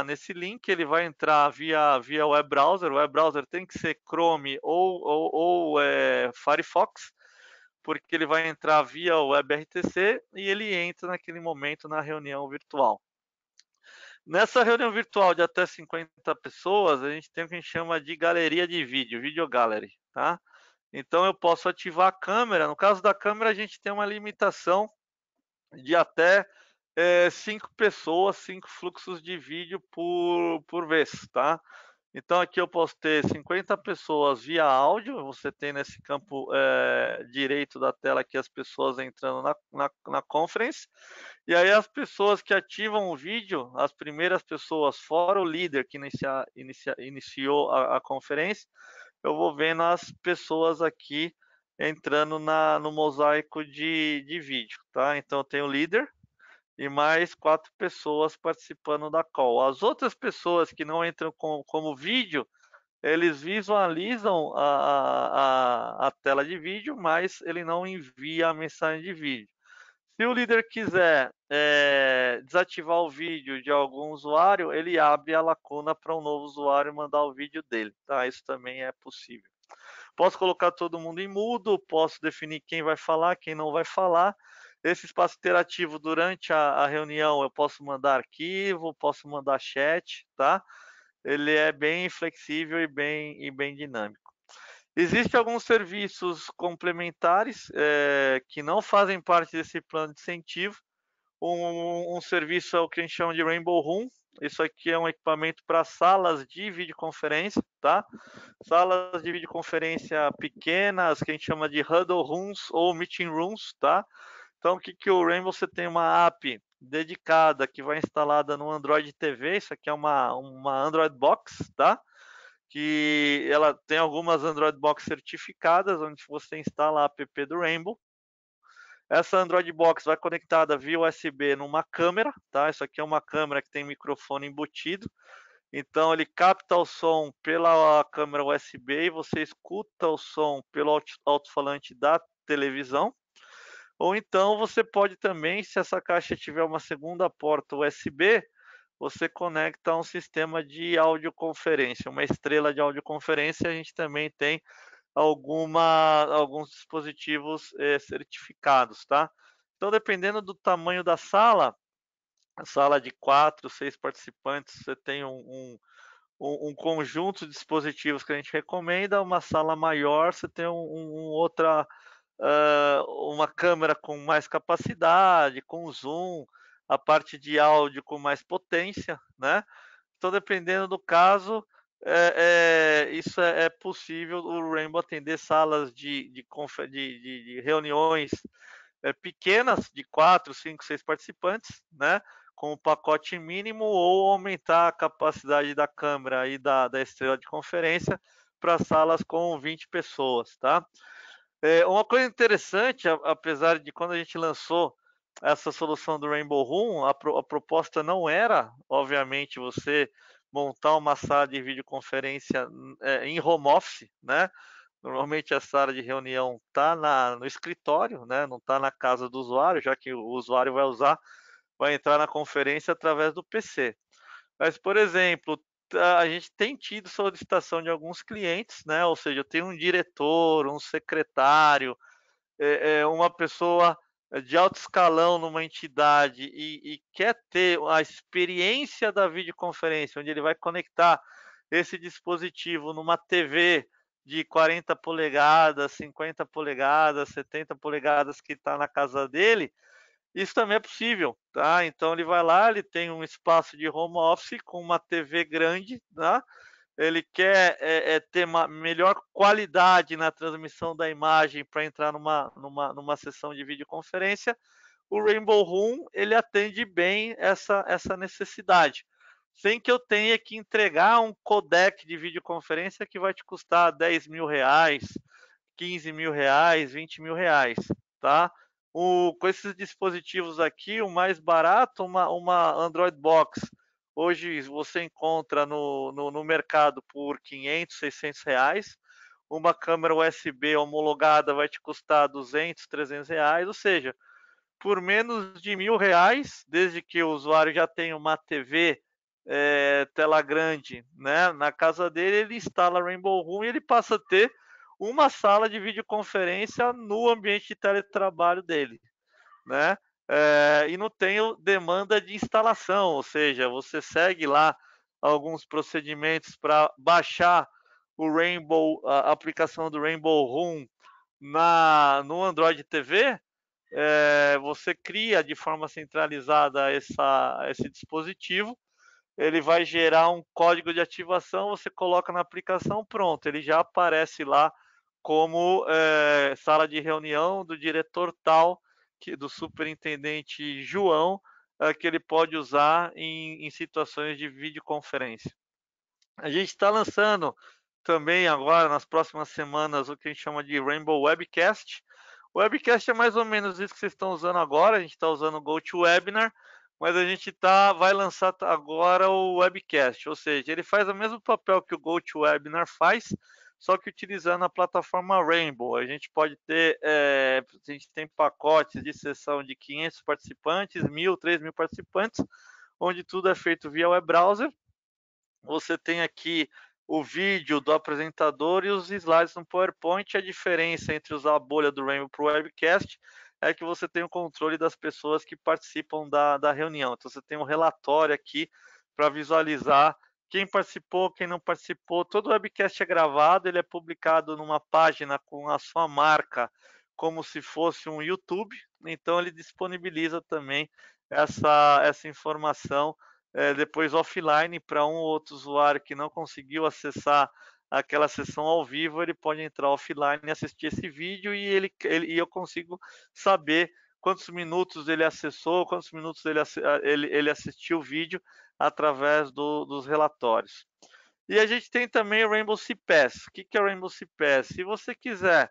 nesse link, ele vai entrar via web browser. O web browser tem que ser Chrome ou Firefox, porque ele vai entrar via WebRTC e ele entra naquele momento na reunião virtual. Nessa reunião virtual de até 50 pessoas, a gente tem o que a gente chama de galeria de vídeo, Video Gallery, tá? Então eu posso ativar a câmera. No caso da câmera, a gente tem uma limitação de até 5 pessoas, 5 fluxos de vídeo por vez, tá? Então aqui eu posso ter 50 pessoas via áudio, você tem nesse campo direito da tela aqui as pessoas entrando na conference, e aí as pessoas que ativam o vídeo, as primeiras pessoas, fora o líder que iniciou a conferência, eu vou vendo as pessoas aqui entrando no mosaico de vídeo, tá? Então eu tenho o líder, e mais 4 pessoas participando da call. As outras pessoas que não entram como vídeo, eles visualizam a tela de vídeo, mas ele não envia a mensagem de vídeo. Se o líder quiser desativar o vídeo de algum usuário, ele abre a lacuna para um novo usuário mandar o vídeo dele, tá? Isso também é possível. Posso colocar todo mundo em mudo, posso definir quem vai falar, quem não vai falar. Esse espaço interativo durante a reunião eu posso mandar arquivo, posso mandar chat, tá? Ele é bem flexível e bem dinâmico. Existem alguns serviços complementares que não fazem parte desse plano de incentivo. Um serviço é o que a gente chama de Rainbow Room. Isso aqui é um equipamento para salas de videoconferência, tá? Salas de videoconferência pequenas, que a gente chama de huddle rooms ou meeting rooms, tá? Então, o que que o Rainbow, você tem uma app dedicada que vai instalada no Android TV. Isso aqui é uma Android Box, tá? Que ela tem algumas Android Box certificadas, onde você instala a app do Rainbow. Essa Android Box vai conectada via USB numa câmera, tá? Isso aqui é uma câmera que tem microfone embutido. Então ele capta o som pela câmera USB e você escuta o som pelo alto-falante da televisão. Ou então você pode também, se essa caixa tiver uma segunda porta USB, você conecta a um sistema de audioconferência, uma estrela de audioconferência. A gente também tem alguns dispositivos certificados, tá? Então, dependendo do tamanho da sala, a sala de 4, 6 participantes, você tem um conjunto de dispositivos que a gente recomenda. Uma sala maior, você tem uma câmera com mais capacidade, com zoom, a parte de áudio com mais potência, né? Então, dependendo do caso, isso é possível o Rainbow atender salas de reuniões pequenas, de 4, 5, 6 participantes, né? Com o pacote mínimo, ou aumentar a capacidade da câmera e da estrela de conferência para salas com 20 pessoas, tá? Uma coisa interessante, apesar de quando a gente lançou essa solução do Rainbow Room, a proposta não era, obviamente, você montar uma sala de videoconferência em home office, né? Normalmente a sala de reunião está no escritório, né? Não está na casa do usuário, já que o usuário vai entrar na conferência através do PC. Mas, por exemplo, a gente tem tido solicitação de alguns clientes, né? Ou seja, eu tenho um diretor, um secretário, uma pessoa de alto escalão numa entidade e quer ter a experiência da videoconferência, onde ele vai conectar esse dispositivo numa TV de 40 polegadas, 50 polegadas, 70 polegadas que está na casa dele. Isso também é possível, tá? Então ele vai lá, ele tem um espaço de home office com uma TV grande, tá? Ele quer ter uma melhor qualidade na transmissão da imagem para entrar numa sessão de videoconferência. O Rainbow Room, ele atende bem essa necessidade, sem que eu tenha que entregar um codec de videoconferência que vai te custar R$ 10.000, R$ 15.000, R$ 20.000, tá? Com esses dispositivos aqui, o mais barato, uma Android Box, hoje você encontra no mercado por R$ 500, R$ 600. Uma câmera USB homologada vai te custar R$ 200, R$ 300, ou seja, por menos de R$ 1.000, desde que o usuário já tenha uma TV tela grande, né, na casa dele, ele instala Rainbow Room e ele passa a ter uma sala de videoconferência no ambiente de teletrabalho dele, né? E não tem demanda de instalação, ou seja, você segue lá alguns procedimentos para baixar a aplicação do Rainbow Room no Android TV. Você cria de forma centralizada esse dispositivo, ele vai gerar um código de ativação, você coloca na aplicação, pronto, ele já aparece lá como sala de reunião do diretor tal, do superintendente João, que ele pode usar em situações de videoconferência. A gente está lançando também agora, nas próximas semanas, o que a gente chama de Rainbow Webcast. O Webcast é mais ou menos isso que vocês estão usando agora, a gente está usando o GoToWebinar, mas a gente vai lançar agora o Webcast, ou seja, ele faz o mesmo papel que o GoToWebinar faz, só que utilizando a plataforma Rainbow. A gente pode ter, a gente tem pacotes de sessão de 500 participantes, 1.000, 3.000 participantes, onde tudo é feito via web browser. Você tem aqui o vídeo do apresentador e os slides no PowerPoint. A diferença entre usar a bolha do Rainbow para o webcast é que você tem o controle das pessoas que participam da reunião. Então você tem um relatório aqui para visualizar quem participou, quem não participou. Todo webcast é gravado, ele é publicado numa página com a sua marca, como se fosse um YouTube, então ele disponibiliza também essa informação depois offline para um ou outro usuário que não conseguiu acessar aquela sessão ao vivo, ele pode entrar offline e assistir esse vídeo e eu consigo saber quantos minutos ele acessou, quantos minutos ele assistiu o vídeo através dos relatórios. E a gente tem também o Rainbow CPaaS. O que é o Rainbow CPaaS? Se você quiser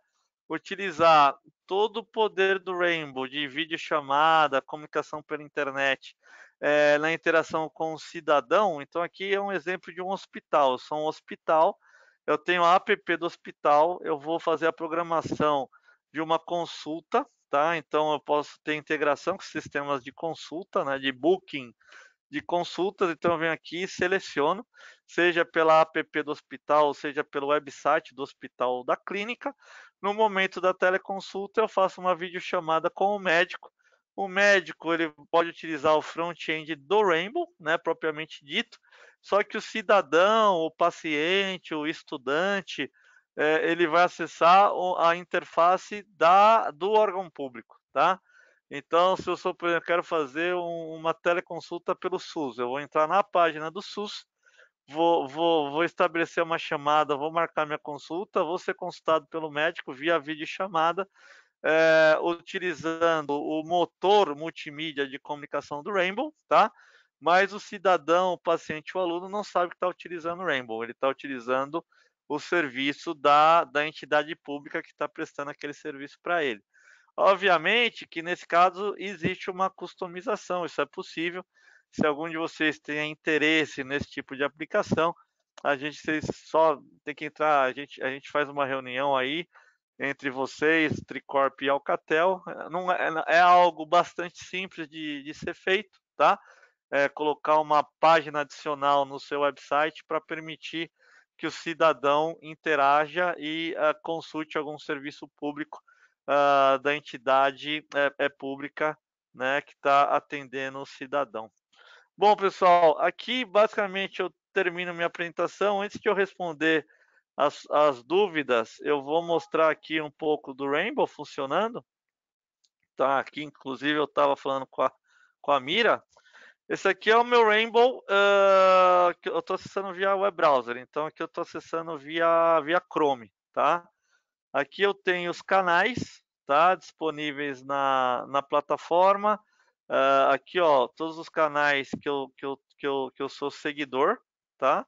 utilizar todo o poder do Rainbow de videochamada, comunicação pela internet, na interação com o cidadão, então aqui é um exemplo de um hospital. Eu sou um hospital, eu tenho a app do hospital, eu vou fazer a programação de uma consulta, tá? Então eu posso ter integração com sistemas de consulta, né, de booking de consultas, então eu venho aqui e seleciono, seja pela app do hospital, seja pelo website do hospital ou da clínica. No momento da teleconsulta, eu faço uma videochamada com o médico. O médico ele pode utilizar o front-end do Rainbow, né, propriamente dito, só que o cidadão, o paciente, o estudante, ele vai acessar a interface do órgão público, tá? Então, se eu sou, por exemplo, quero fazer uma teleconsulta pelo SUS, eu vou entrar na página do SUS, vou estabelecer uma chamada, vou marcar minha consulta, vou ser consultado pelo médico via videochamada, utilizando o motor multimídia de comunicação do Rainbow, tá? Mas o cidadão, o paciente, o aluno não sabe que está utilizando o Rainbow, ele está utilizando o serviço da entidade pública que está prestando aquele serviço para ele. Obviamente que nesse caso existe uma customização, isso é possível. Se algum de vocês tem interesse nesse tipo de aplicação, vocês só tem que entrar, a gente faz uma reunião aí entre vocês, Tricorp e Alcatel. Não é algo bastante simples de ser feito, tá? Colocar uma página adicional no seu website para permitir que o cidadão interaja e consulte algum serviço público da entidade pública, né, que está atendendo o cidadão. Bom, pessoal, aqui basicamente eu termino minha apresentação. Antes de eu responder as dúvidas, eu vou mostrar aqui um pouco do Rainbow funcionando. Tá, aqui inclusive eu estava falando com a Mira. Esse aqui é o meu Rainbow, que eu estou acessando via web browser. Então aqui eu estou acessando via Chrome, tá? Aqui eu tenho os canais, tá? Disponíveis na plataforma. Aqui, ó, todos os canais que eu sou seguidor, tá?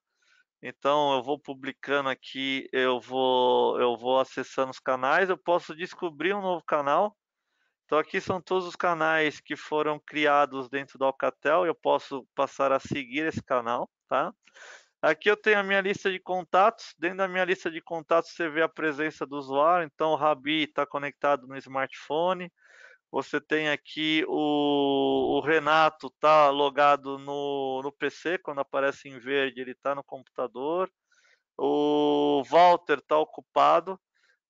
Então eu vou publicando aqui, eu vou acessando os canais. Eu posso descobrir um novo canal. Então aqui são todos os canais que foram criados dentro do Alcatel. Eu posso passar a seguir esse canal, tá? Aqui eu tenho a minha lista de contatos. Dentro da minha lista de contatos você vê a presença do usuário. Então o Rabi está conectado no smartphone. Você tem aqui o Renato está logado no PC. Quando aparece em verde ele está no computador. O Walter está ocupado.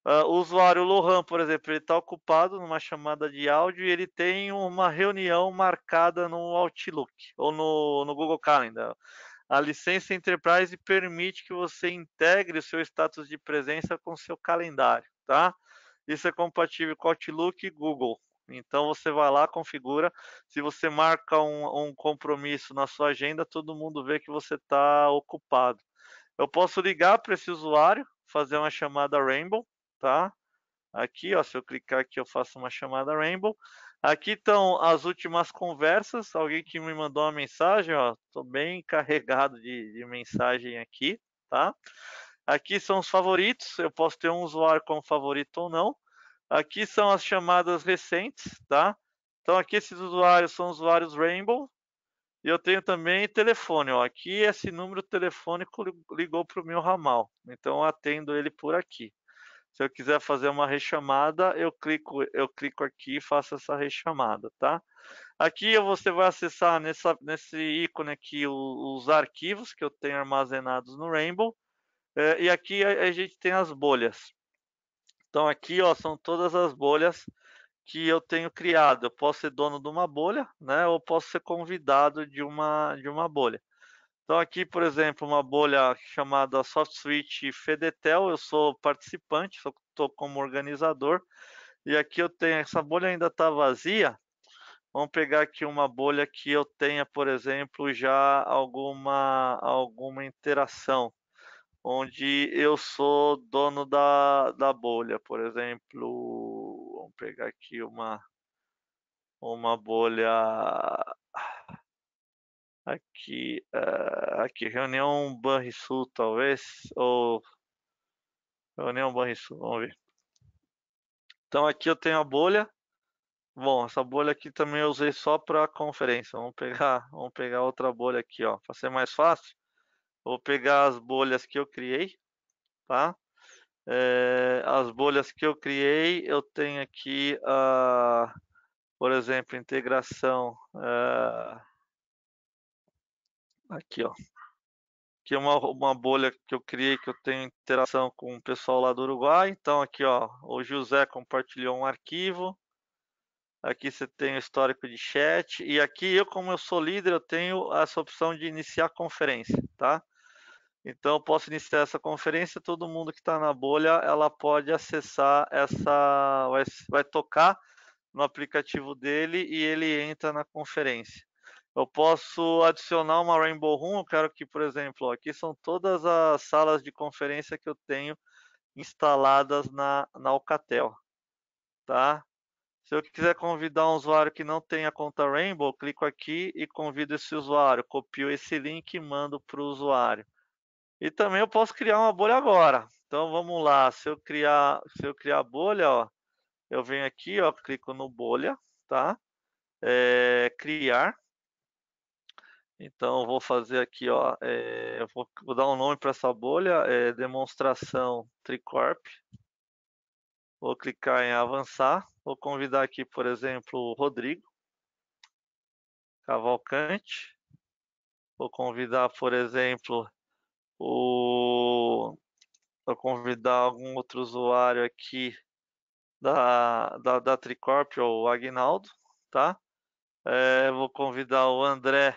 O usuário Lohan, por exemplo, ele está ocupado numa chamada de áudio e ele tem uma reunião marcada no Outlook ou no Google Calendar. A licença Enterprise permite que você integre o seu status de presença com o seu calendário, tá? Isso é compatível com Outlook e Google. Então você vai lá, configura. Se você marca um compromisso na sua agenda, todo mundo vê que você está ocupado. Eu posso ligar para esse usuário, fazer uma chamada Rainbow, tá? Aqui, ó, se eu clicar aqui, eu faço uma chamada Rainbow. Aqui estão as últimas conversas. Alguém que me mandou uma mensagem, ó. Estou bem carregado de mensagem aqui, tá? Aqui são os favoritos. Eu posso ter um usuário como favorito ou não. Aqui são as chamadas recentes, tá? Então aqui esses usuários são usuários Rainbow. E eu tenho também telefone, ó. Aqui esse número telefônico ligou para o meu ramal. Então eu atendo ele por aqui. Se eu quiser fazer uma rechamada, eu clico aqui e faço essa rechamada, tá? Aqui você vai acessar nesse ícone aqui os arquivos que eu tenho armazenados no Rainbow. E aqui a gente tem as bolhas. Então aqui, ó, são todas as bolhas que eu tenho criado. Eu posso ser dono de uma bolha, né? Ou posso ser convidado de uma bolha. Então aqui, por exemplo, uma bolha chamada SoftSwitch Fedetel, eu sou participante, estou como organizador, e aqui eu tenho, essa bolha ainda está vazia. Vamos pegar aqui uma bolha que eu tenha, por exemplo, já alguma interação, onde eu sou dono da bolha, por exemplo, vamos pegar aqui uma bolha aqui, reunião Banrisul talvez, ou reunião Banrisul, vamos ver. Então aqui eu tenho a bolha. Bom, essa bolha aqui também eu usei só para conferência. Vamos pegar outra bolha aqui, ó, para ser mais fácil. Vou pegar as bolhas que eu criei, tá? As bolhas que eu criei, eu tenho aqui, por exemplo, integração. Aqui, ó. Aqui é uma bolha que eu criei que eu tenho interação com o pessoal lá do Uruguai. Então, aqui, ó, o José compartilhou um arquivo. Aqui você tem o histórico de chat. E aqui como eu sou líder, eu tenho essa opção de iniciar conferência, tá? Então, eu posso iniciar essa conferência, todo mundo que está na bolha, ela pode acessar vai tocar no aplicativo dele e ele entra na conferência. Eu posso adicionar uma Rainbow Room, eu quero que, por exemplo, aqui são todas as salas de conferência que eu tenho instaladas na Alcatel, tá? Se eu quiser convidar um usuário que não tenha conta Rainbow, eu clico aqui e convido esse usuário, copio esse link e mando para o usuário. E também eu posso criar uma bolha agora. Então vamos lá, se eu criar a bolha, ó, eu venho aqui, ó, clico no bolha, tá? Criar. Então eu vou fazer aqui, ó, eu vou dar um nome para essa bolha, demonstração Tricorp. Vou clicar em avançar. Vou convidar aqui, por exemplo, o Rodrigo Cavalcante. Vou convidar, por exemplo, vou convidar algum outro usuário aqui da Tricorp, ou o Agnaldo, tá? Vou convidar o André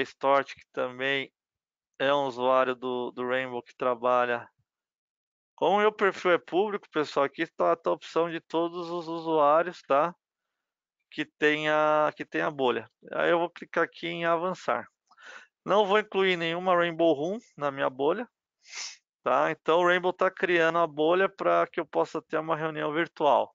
Stort, que também é um usuário do Rainbow que trabalha. Como o meu perfil é público, pessoal, aqui está a opção de todos os usuários, tá? Que tenha bolha. Aí eu vou clicar aqui em avançar. Não vou incluir nenhuma Rainbow Room na minha bolha, tá? Então o Rainbow está criando a bolha para que eu possa ter uma reunião virtual.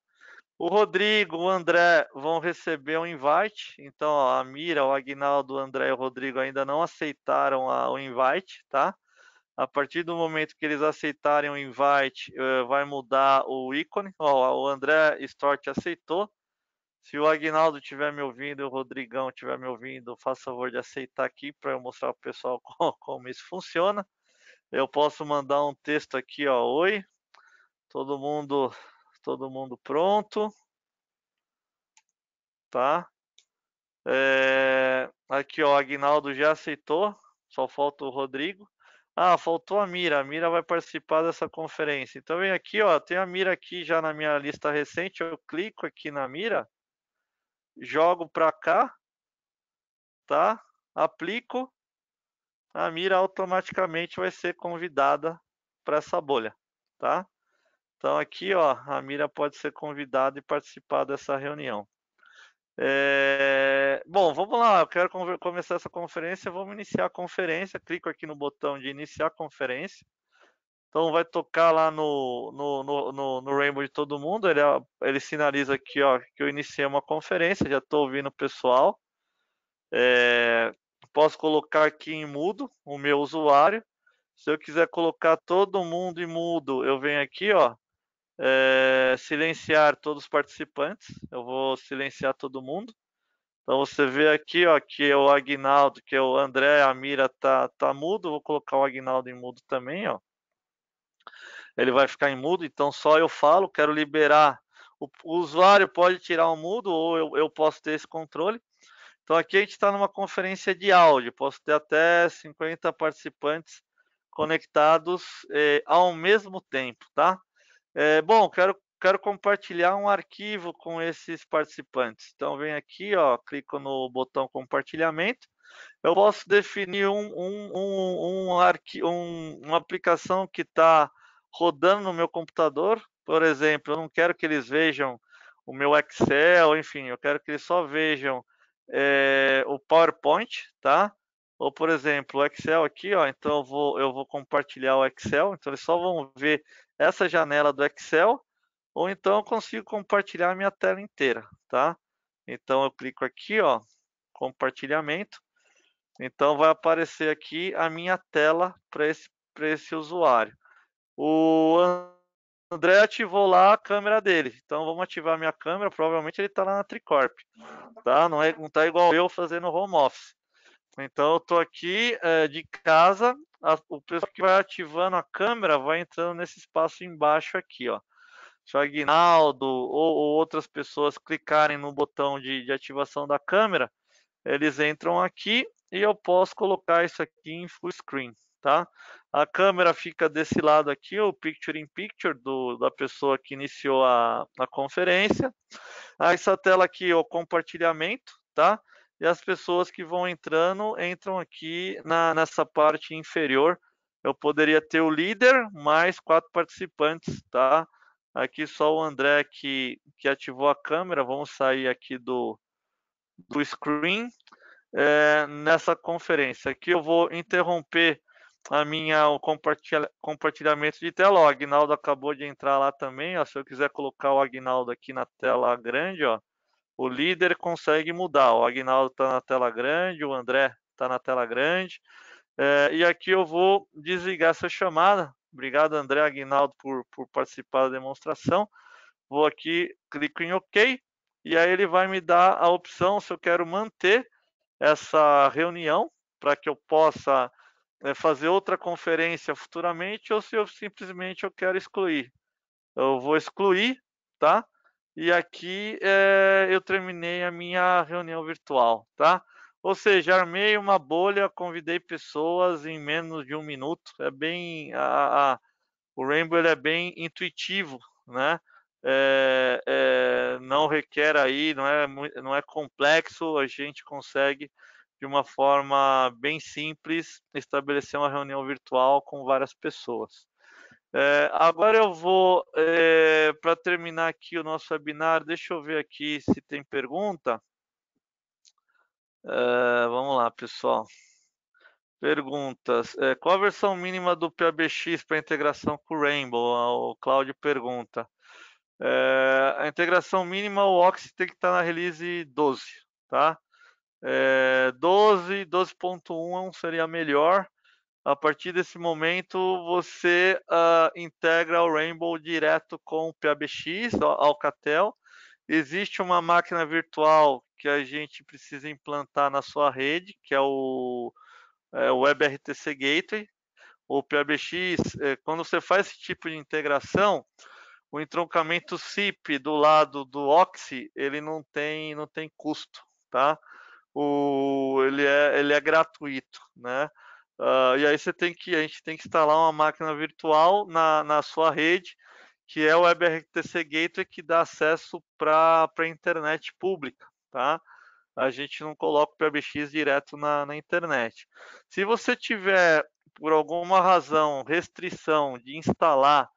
O Rodrigo, o André vão receber um invite. Então, ó, a Mira, o Agnaldo, o André e o Rodrigo ainda não aceitaram o invite, tá? A partir do momento que eles aceitarem o invite, vai mudar o ícone. Ó, o André Stort aceitou. Se o Agnaldo estiver me ouvindo e o Rodrigão estiver me ouvindo, faça favor de aceitar aqui para eu mostrar para o pessoal como isso funciona. Eu posso mandar um texto aqui, ó. Oi, todo mundo pronto, tá? Aqui, ó, o Agnaldo já aceitou, só falta o Rodrigo. Ah, faltou a Mira. A Mira vai participar dessa conferência. Então vem aqui, ó, tem a Mira aqui já na minha lista recente. Eu clico aqui na Mira, jogo para cá, tá? Aplico, a Mira automaticamente vai ser convidada para essa bolha, tá? Então aqui, ó, a Mira pode ser convidada e participar dessa reunião. Bom, vamos lá, eu quero começar essa conferência, vamos iniciar a conferência, clico aqui no botão de iniciar conferência. Então vai tocar lá no Rainbow de todo mundo, ele sinaliza aqui, ó, que eu iniciei uma conferência, já estou ouvindo o pessoal. Posso colocar aqui em mudo o meu usuário. Se eu quiser colocar todo mundo em mudo, eu venho aqui, ó, silenciar todos os participantes. Eu vou silenciar todo mundo. Então você vê aqui, ó, que é o Agnaldo, que é o André, a Mira tá mudo. Vou colocar o Agnaldo em mudo também, ó. Ele vai ficar em mudo, então só eu falo. Quero liberar. O usuário pode tirar o mudo ou eu posso ter esse controle. Então aqui a gente está numa conferência de áudio. Posso ter até 50 participantes conectados ao mesmo tempo, tá? Bom, quero compartilhar um arquivo com esses participantes. Então vem aqui, ó, clico no botão compartilhamento. Eu posso definir uma aplicação que está rodando no meu computador. Por exemplo, eu não quero que eles vejam o meu Excel, enfim, eu quero que eles só vejam o PowerPoint, tá? Ou, por exemplo, o Excel aqui, ó, então eu vou compartilhar o Excel, então eles só vão ver essa janela do Excel, ou então eu consigo compartilhar a minha tela inteira, tá? Então eu clico aqui, ó, compartilhamento. Então vai aparecer aqui a minha tela para esse usuário. O André ativou lá a câmera dele. Então vamos ativar a minha câmera. Provavelmente ele está lá na Tricorp, tá? Não tá igual eu fazendo home office. Então eu estou aqui de casa. O pessoal que vai ativando a câmera vai entrando nesse espaço embaixo aqui, ó. Se o Aguinaldo ou outras pessoas clicarem no botão de ativação da câmera, eles entram aqui e eu posso colocar isso aqui em full screen, tá? A câmera fica desse lado aqui, o Picture in Picture da pessoa que iniciou a conferência. Essa tela aqui é o compartilhamento, tá? E as pessoas que vão entrando, entram aqui nessa parte inferior. Eu poderia ter o líder mais 4 participantes, tá? Aqui só o André que ativou a câmera. Vamos sair aqui do screen nessa conferência. Aqui eu vou interromper o compartilhamento de tela. O Agnaldo acabou de entrar lá também. Ó, se eu quiser colocar o Agnaldo aqui na tela grande, ó, o líder consegue mudar. O Agnaldo está na tela grande, o André está na tela grande. E aqui eu vou desligar essa chamada. Obrigado, André Agnaldo, por participar da demonstração. Vou aqui, clico em OK, e aí ele vai me dar a opção se eu quero manter essa reunião para que eu possa fazer outra conferência futuramente ou se eu simplesmente quero excluir. Eu vou excluir, tá? E aqui eu terminei a minha reunião virtual, tá? Ou seja, armei uma bolha, convidei pessoas em menos de 1 minuto. É bem o Rainbow ele é bem intuitivo, né? Não requer aí, não é complexo, a gente consegue de uma forma bem simples estabelecer uma reunião virtual com várias pessoas. Agora eu vou, para terminar aqui o nosso webinar, deixa eu ver aqui se tem pergunta. Vamos lá, pessoal. Perguntas. Qual a versão mínima do PABX para integração com o Rainbow? O Cláudio pergunta. A integração mínima, o Oxy tem que estar na release 12, tá? 12.1 seria melhor. A partir desse momento, você integra o Rainbow direto com o PABX, Alcatel. Existe uma máquina virtual que a gente precisa implantar na sua rede, que é o WebRTC Gateway. O PABX, quando você faz esse tipo de integração, o entroncamento SIP do lado do Oxy, ele não tem custo, tá? Ele é gratuito, né? E aí a gente tem que instalar uma máquina virtual na sua rede, que é o WebRTC Gateway, que dá acesso para a internet pública, tá? A gente não coloca o PBX direto na internet. Se você tiver, por alguma razão, restrição de instalar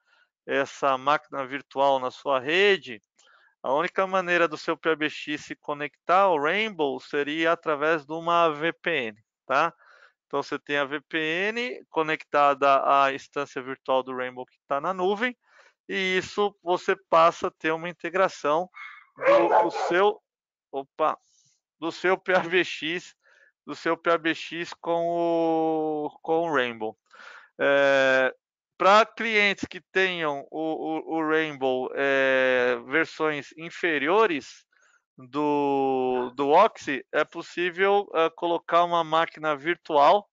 essa máquina virtual na sua rede, a única maneira do seu PBX se conectar ao Rainbow seria através de uma VPN, tá? Então você tem a VPN conectada à instância virtual do Rainbow que está na nuvem, e isso você passa a ter uma integração do seu, opa, do seu PABX, com o Rainbow. Para clientes que tenham o Rainbow versões inferiores do Oxy, é possível colocar uma máquina virtual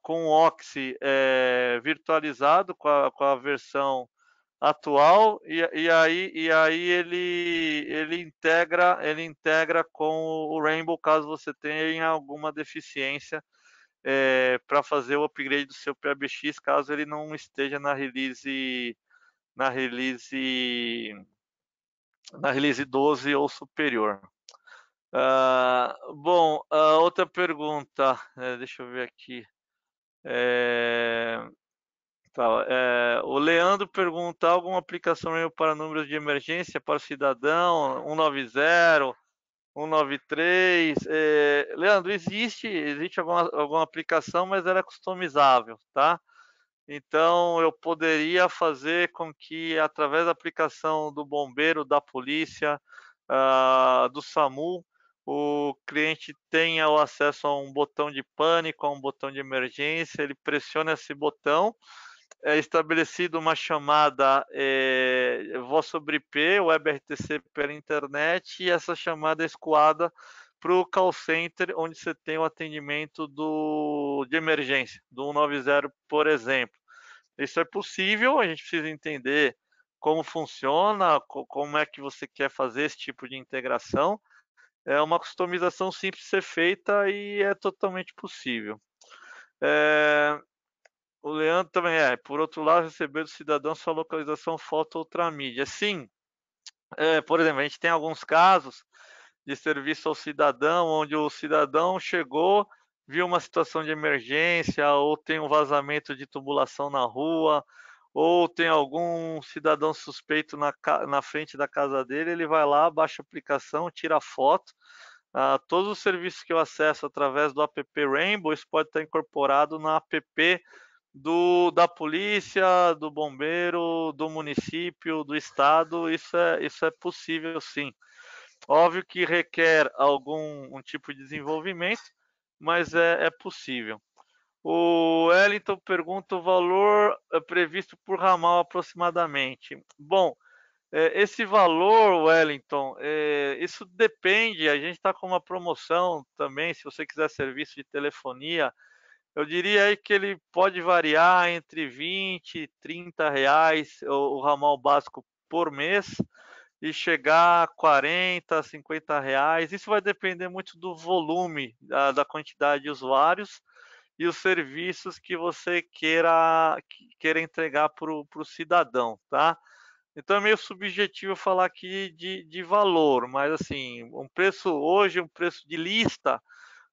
com o Oxy virtualizado com a versão atual e aí ele integra com o Rainbow caso você tenha alguma deficiência para fazer o upgrade do seu PABX caso ele não esteja na release 12 ou superior. Bom, outra pergunta, deixa eu ver aqui. É, o Leandro pergunta: alguma aplicação para números de emergência para o cidadão? 190, 193. Leandro, existe alguma aplicação, mas ela é customizável, tá? Então, eu poderia fazer com que, através da aplicação do bombeiro, da polícia, do SAMU, o cliente tenha o acesso a um botão de pânico, a um botão de emergência, ele pressiona esse botão, é estabelecido uma chamada voz sobre IP, WebRTC pela internet, e essa chamada é escoada para o call center, onde você tem o atendimento de emergência, do 190, por exemplo. Isso é possível, a gente precisa entender como funciona, como é que você quer fazer esse tipo de integração. É uma customização simples de ser feita e é totalmente possível. É, o Leandro também por outro lado, receber do cidadão sua localização, foto ou outra mídia. Sim, por exemplo, a gente tem alguns casos de serviço ao cidadão, onde o cidadão chegou, viu uma situação de emergência, ou tem um vazamento de tubulação na rua, ou tem algum cidadão suspeito na frente da casa dele, ele vai lá, baixa a aplicação, tira a foto. Todos os serviços que eu acesso através do app Rainbow, isso pode estar incorporado na app da polícia, do bombeiro, do município, do estado. Isso é possível, sim. Óbvio que requer algum tipo de desenvolvimento, mas é possível. O Wellington pergunta o valor previsto por ramal aproximadamente. Bom, esse valor, Wellington, isso depende. A gente está com uma promoção também. Se você quiser serviço de telefonia, eu diria aí que ele pode variar entre 20 e 30 reais o ramal básico por mês e chegar a 40, 50 reais. Isso vai depender muito do volume, da quantidade de usuários e os serviços que você queira entregar para o cidadão, tá? Então é meio subjetivo falar aqui de valor, mas assim, um preço de lista,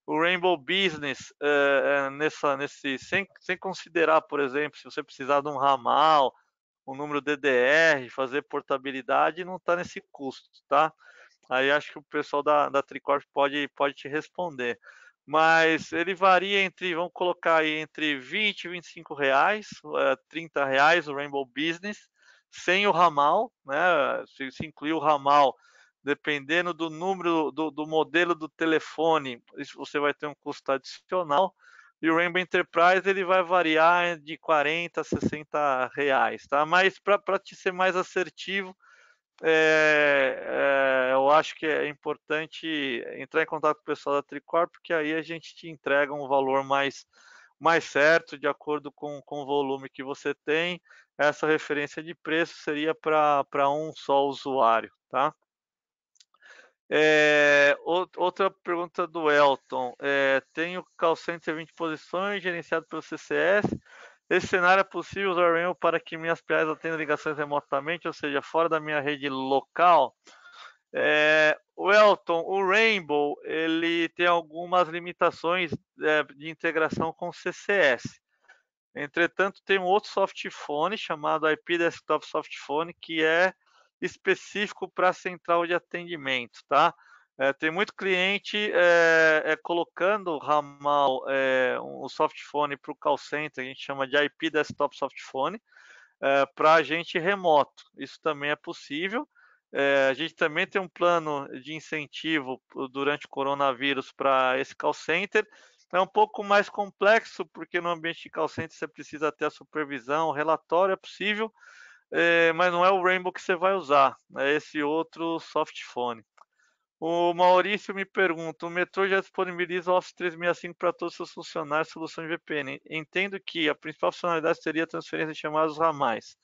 o Rainbow Business, sem considerar, por exemplo, se você precisar de um ramal, um número DDR, fazer portabilidade, não está nesse custo, tá? Aí acho que o pessoal da Tricorp pode te responder. Mas ele varia entre, vamos colocar aí, entre 20 e 25 reais, 30 reais o Rainbow Business, sem o ramal, né? Se incluir o ramal, dependendo do número, do modelo do telefone, você vai ter um custo adicional. E o Rainbow Enterprise ele vai variar de 40 a 60 reais, tá? Mas para te ser mais assertivo, eu acho que é importante entrar em contato com o pessoal da Tricorp, porque aí a gente te entrega um valor mais certo, de acordo com o volume que você tem. Essa referência de preço seria para um só usuário, tá? Outra pergunta do Elton. Tenho call center 20 posições, gerenciado pelo CCS. Esse cenário é possível usar o Rainbow para que minhas PAs atendam ligações remotamente, ou seja, fora da minha rede local? O Elton, o Rainbow, ele tem algumas limitações de integração com o CCS. Entretanto, tem um outro softphone chamado IP Desktop Softphone, que é específico para a central de atendimento, tá? Tem muito cliente colocando o ramal, um softphone para o call center, a gente chama de IP Desktop Softphone, para agente remoto. Isso também é possível. A gente também tem um plano de incentivo durante o coronavírus para esse call center. É um pouco mais complexo, porque no ambiente de call center você precisa ter a supervisão, o relatório é possível, mas não é o Rainbow que você vai usar, é esse outro softphone. O Maurício me pergunta: o metrô já disponibiliza o Office 365 para todos os seus funcionários, solução de VPN. Entendo que a principal funcionalidade seria a transferência de chamadas ramais.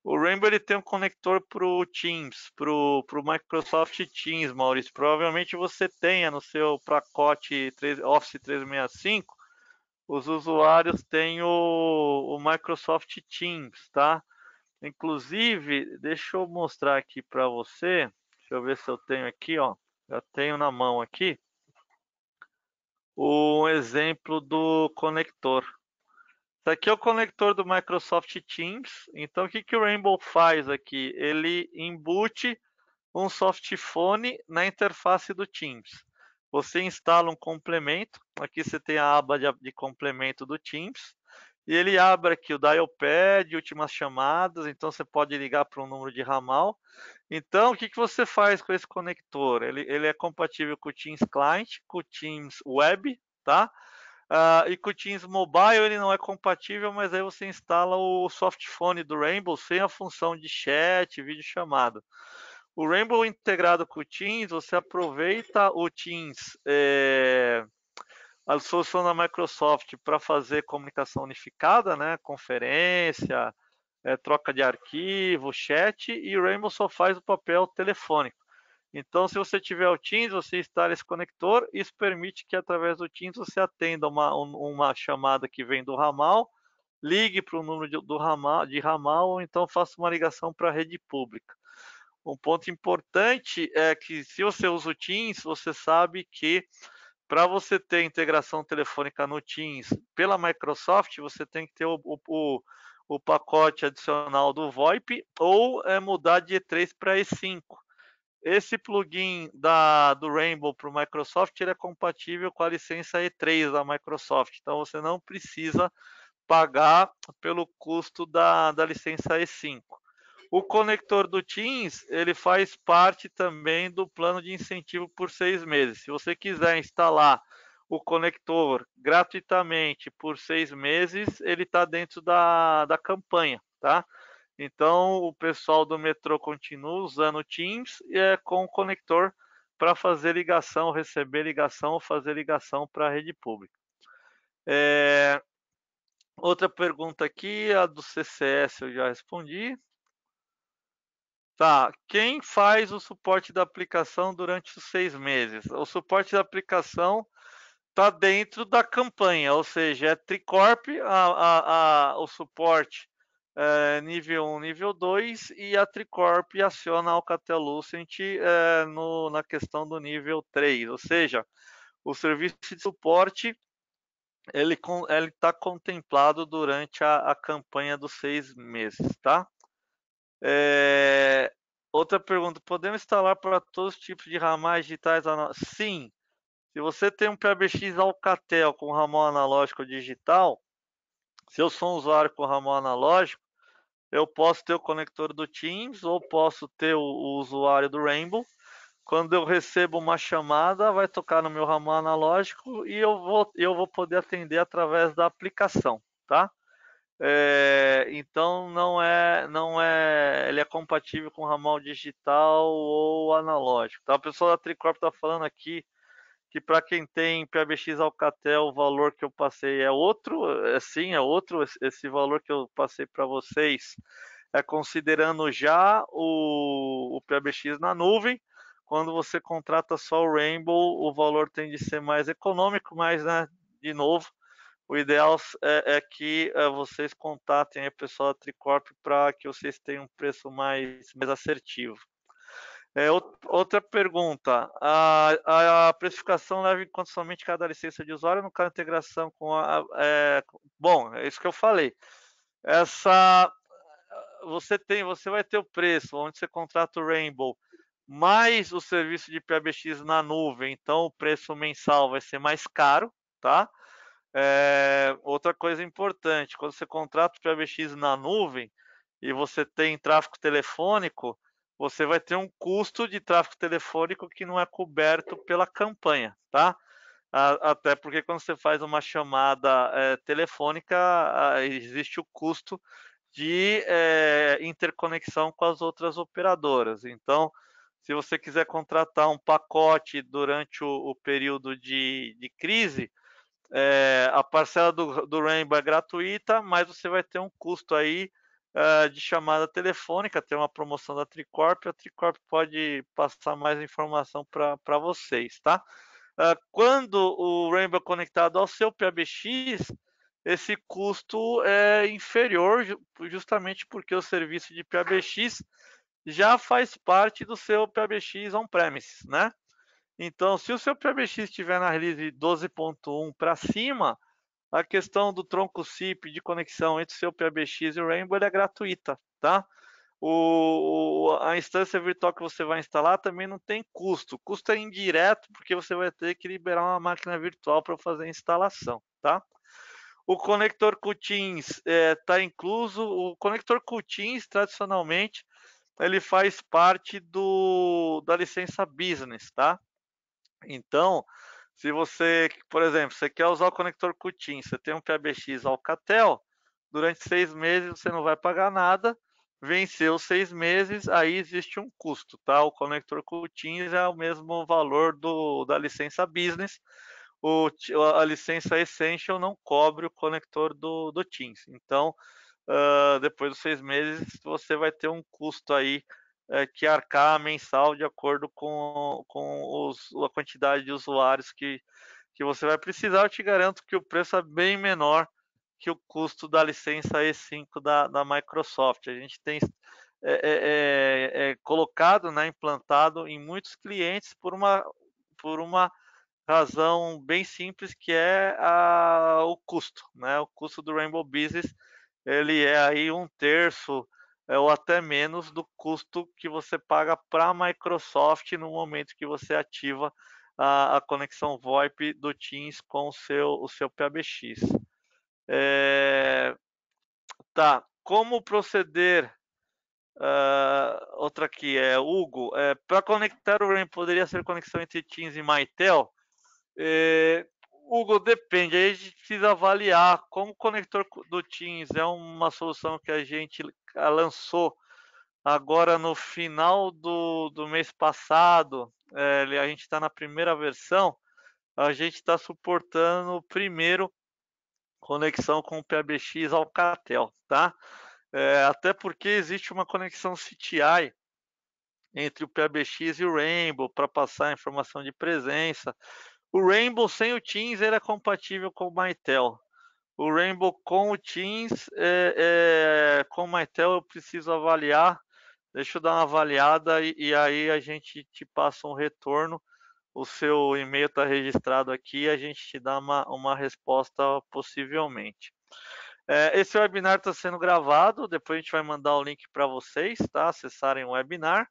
O Rainbow ele tem um conector para o Teams, para o Microsoft Teams, Maurício. Provavelmente você tenha no seu pacote Office 365, os usuários têm o Microsoft Teams, tá? Inclusive, deixa eu mostrar aqui para você. Deixa eu ver se eu tenho aqui, ó. Já tenho na mão aqui o exemplo do conector. Isso aqui é o conector do Microsoft Teams. Então, o que, que o Rainbow faz aqui? Ele embute um softphone na interface do Teams. Você instala um complemento. Aqui você tem a aba de complemento do Teams. E ele abre aqui o dialpad, últimas chamadas. Então, você pode ligar para um número de ramal. Então, o que, que você faz com esse conector? Ele é compatível com o Teams Client, com o Teams Web, tá? E com o Teams Mobile ele não é compatível, mas aí você instala o softphone do Rainbow sem a função de chat, vídeo chamada. O Rainbow integrado com o Teams, você aproveita o Teams, a solução da Microsoft para fazer comunicação unificada, né? Conferência, troca de arquivo, chat, e o Rainbow só faz o papel telefônico. Então, se você tiver o Teams, você instala esse conector. Isso permite que, através do Teams, você atenda uma chamada que vem do ramal, ligue para o número de ramal, ou então faça uma ligação para a rede pública. Um ponto importante é que, se você usa o Teams, você sabe que, para você ter integração telefônica no Teams pela Microsoft, você tem que ter o pacote adicional do VoIP ou mudar de E3 para E5. Esse plugin do Rainbow para o Microsoft ele é compatível com a licença E3 da Microsoft, então você não precisa pagar pelo custo da licença E5. O conector do Teams ele faz parte também do plano de incentivo por 6 meses. Se você quiser instalar o conector gratuitamente por 6 meses, ele está dentro da campanha, tá? Então, o pessoal do metrô continua usando o Teams com o conector para fazer ligação, receber ligação, fazer ligação para a rede pública. Outra pergunta aqui, a do CCS eu já respondi. Tá, quem faz o suporte da aplicação durante os 6 meses? O suporte da aplicação está dentro da campanha, ou seja, é Tricorp, o suporte nível 1, nível 2, e a Tricorp aciona a Alcatel-Lucent na questão do nível 3, ou seja, o serviço de suporte ele está contemplado durante a campanha dos 6 meses, tá? Outra pergunta, podemos instalar para todos os tipos de ramais digitais? Sim, se você tem um PBX Alcatel com ramal analógico digital, se eu sou um usuário com ramal analógico, eu posso ter o conector do Teams ou posso ter o usuário do Rainbow. Quando eu recebo uma chamada, vai tocar no meu ramal analógico e eu vou poder atender através da aplicação, tá? Então ele é compatível com ramal digital ou analógico. Tá? A pessoa da Tricorp está falando aqui que, para quem tem PBX Alcatel, o valor que eu passei é outro, sim, é outro. Esse valor que eu passei para vocês é considerando já o PBX na nuvem. Quando você contrata só o Rainbow, o valor tende a ser mais econômico, mas, né, de novo, o ideal é que vocês contatem a pessoa da Tricorp para que vocês tenham um preço mais assertivo. Outra pergunta, a precificação leva em conta somente cada licença de usuário, no caso de integração com bom, é isso que eu falei. Você vai ter o preço onde você contrata o Rainbow, mais o serviço de PBX na nuvem, então o preço mensal vai ser mais caro, tá? Outra coisa importante, quando você contrata o PBX na nuvem e você tem tráfego telefônico, você vai ter um custo de tráfego telefônico que não é coberto pela campanha, tá? Até porque, quando você faz uma chamada telefônica, existe o custo de interconexão com as outras operadoras. Então, se você quiser contratar um pacote durante o período de crise, a parcela do Rainbow é gratuita, mas você vai ter um custo aí de chamada telefônica. Tem uma promoção da Tricorp, a Tricorp pode passar mais informação para vocês, tá? Quando o Rainbow é conectado ao seu PBX, esse custo é inferior, justamente porque o serviço de PBX já faz parte do seu PBX on-premise, né? Então, se o seu PBX estiver na release 12.1 para cima, a questão do tronco SIP de conexão entre o seu PBX e o Rainbow é gratuita, tá? A instância virtual que você vai instalar também não tem custo. O custo é indireto, porque você vai ter que liberar uma máquina virtual para fazer a instalação, tá? O conector QTeens está incluso. O conector QTeens, tradicionalmente, ele faz parte da licença Business, tá? Então, se você, por exemplo, você quer usar o conector QTeens, você tem um PBX Alcatel, durante 6 meses você não vai pagar nada. Venceu 6 meses, aí existe um custo, tá? O conector QTeens é o mesmo valor da licença Business. A licença Essential não cobre o conector do Teams. Então, depois dos 6 meses, você vai ter um custo aí que arcar mensal de acordo com a quantidade de usuários que você vai precisar. Eu te garanto que o preço é bem menor que o custo da licença E5 da Microsoft. A gente tem colocado, né, implantado em muitos clientes por uma razão bem simples, que é o custo, né? O custo do Rainbow Business, ele é aí 1/3 ou até menos do custo que você paga para a Microsoft no momento que você ativa a conexão VoIP do Teams com o seu PBX. Tá, como proceder? Outra aqui é Hugo. Para conectar o Rainbow, poderia ser conexão entre Teams e Mytel? Hugo, depende. Aí a gente precisa avaliar como o conector do Teams é uma solução que a gente lançou agora no final do mês passado. A gente está na primeira versão. A gente está suportando primeiro conexão com o PBX Alcatel, tá? Até porque existe uma conexão CTI entre o PBX e o Rainbow para passar a informação de presença. O Rainbow sem o Teams ele é compatível com o Mytel. O Rainbow com o Teams, com o Mytel eu preciso avaliar. Deixa eu dar uma avaliada e aí a gente te passa um retorno. O seu e-mail está registrado aqui e a gente te dá uma resposta possivelmente. Esse webinar está sendo gravado, depois a gente vai mandar o link para vocês, tá? Acessarem o webinar.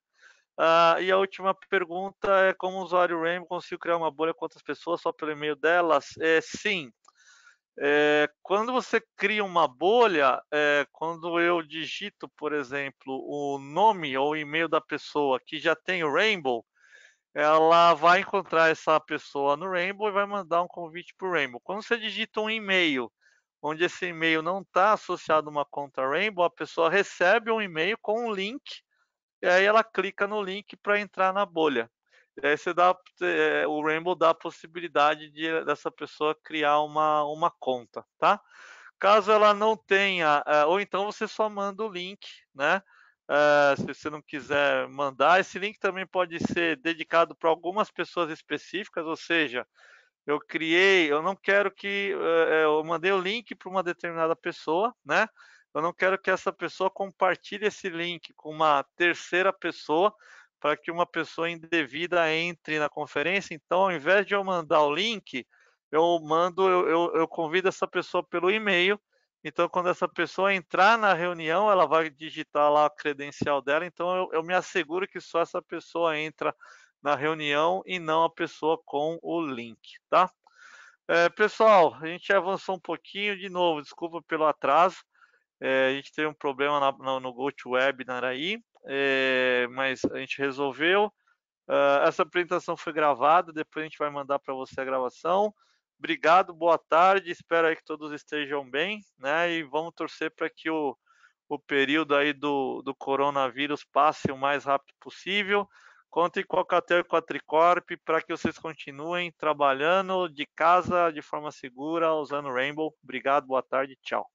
E a última pergunta é: como o usuário Rainbow conseguiu criar uma bolha com outras pessoas só pelo e-mail delas? Sim. Quando você cria uma bolha, quando eu digito, por exemplo, o nome ou o e-mail da pessoa que já tem o Rainbow, ela vai encontrar essa pessoa no Rainbow e vai mandar um convite para o Rainbow. Quando você digita um e-mail, onde esse e-mail não está associado a uma conta Rainbow, a pessoa recebe um e-mail com um link e aí ela clica no link para entrar na bolha. E aí o Rainbow dá a possibilidade dessa pessoa criar uma conta, tá? Caso ela não tenha, ou então você só manda o link, né? Se você não quiser mandar, esse link também pode ser dedicado para algumas pessoas específicas, ou seja, eu não quero que eu mandei o link para uma determinada pessoa, né? Eu não quero que essa pessoa compartilhe esse link com uma terceira pessoa para que uma pessoa indevida entre na conferência. Então, ao invés de eu mandar o link, eu convido essa pessoa pelo e-mail. Então, quando essa pessoa entrar na reunião, ela vai digitar lá a credencial dela. Então, eu me asseguro que só essa pessoa entra na reunião e não a pessoa com o link, tá? Pessoal, a gente avançou um pouquinho de novo, desculpa pelo atraso. A gente teve um problema no GoToWebinar aí, mas a gente resolveu. Essa apresentação foi gravada, depois a gente vai mandar para você a gravação. Obrigado, boa tarde, espero aí que todos estejam bem, né? E vamos torcer para que o período aí do coronavírus passe o mais rápido possível. Contem com a Alcatel e com a Tricorp para que vocês continuem trabalhando de casa de forma segura, usando o Rainbow. Obrigado, boa tarde, tchau.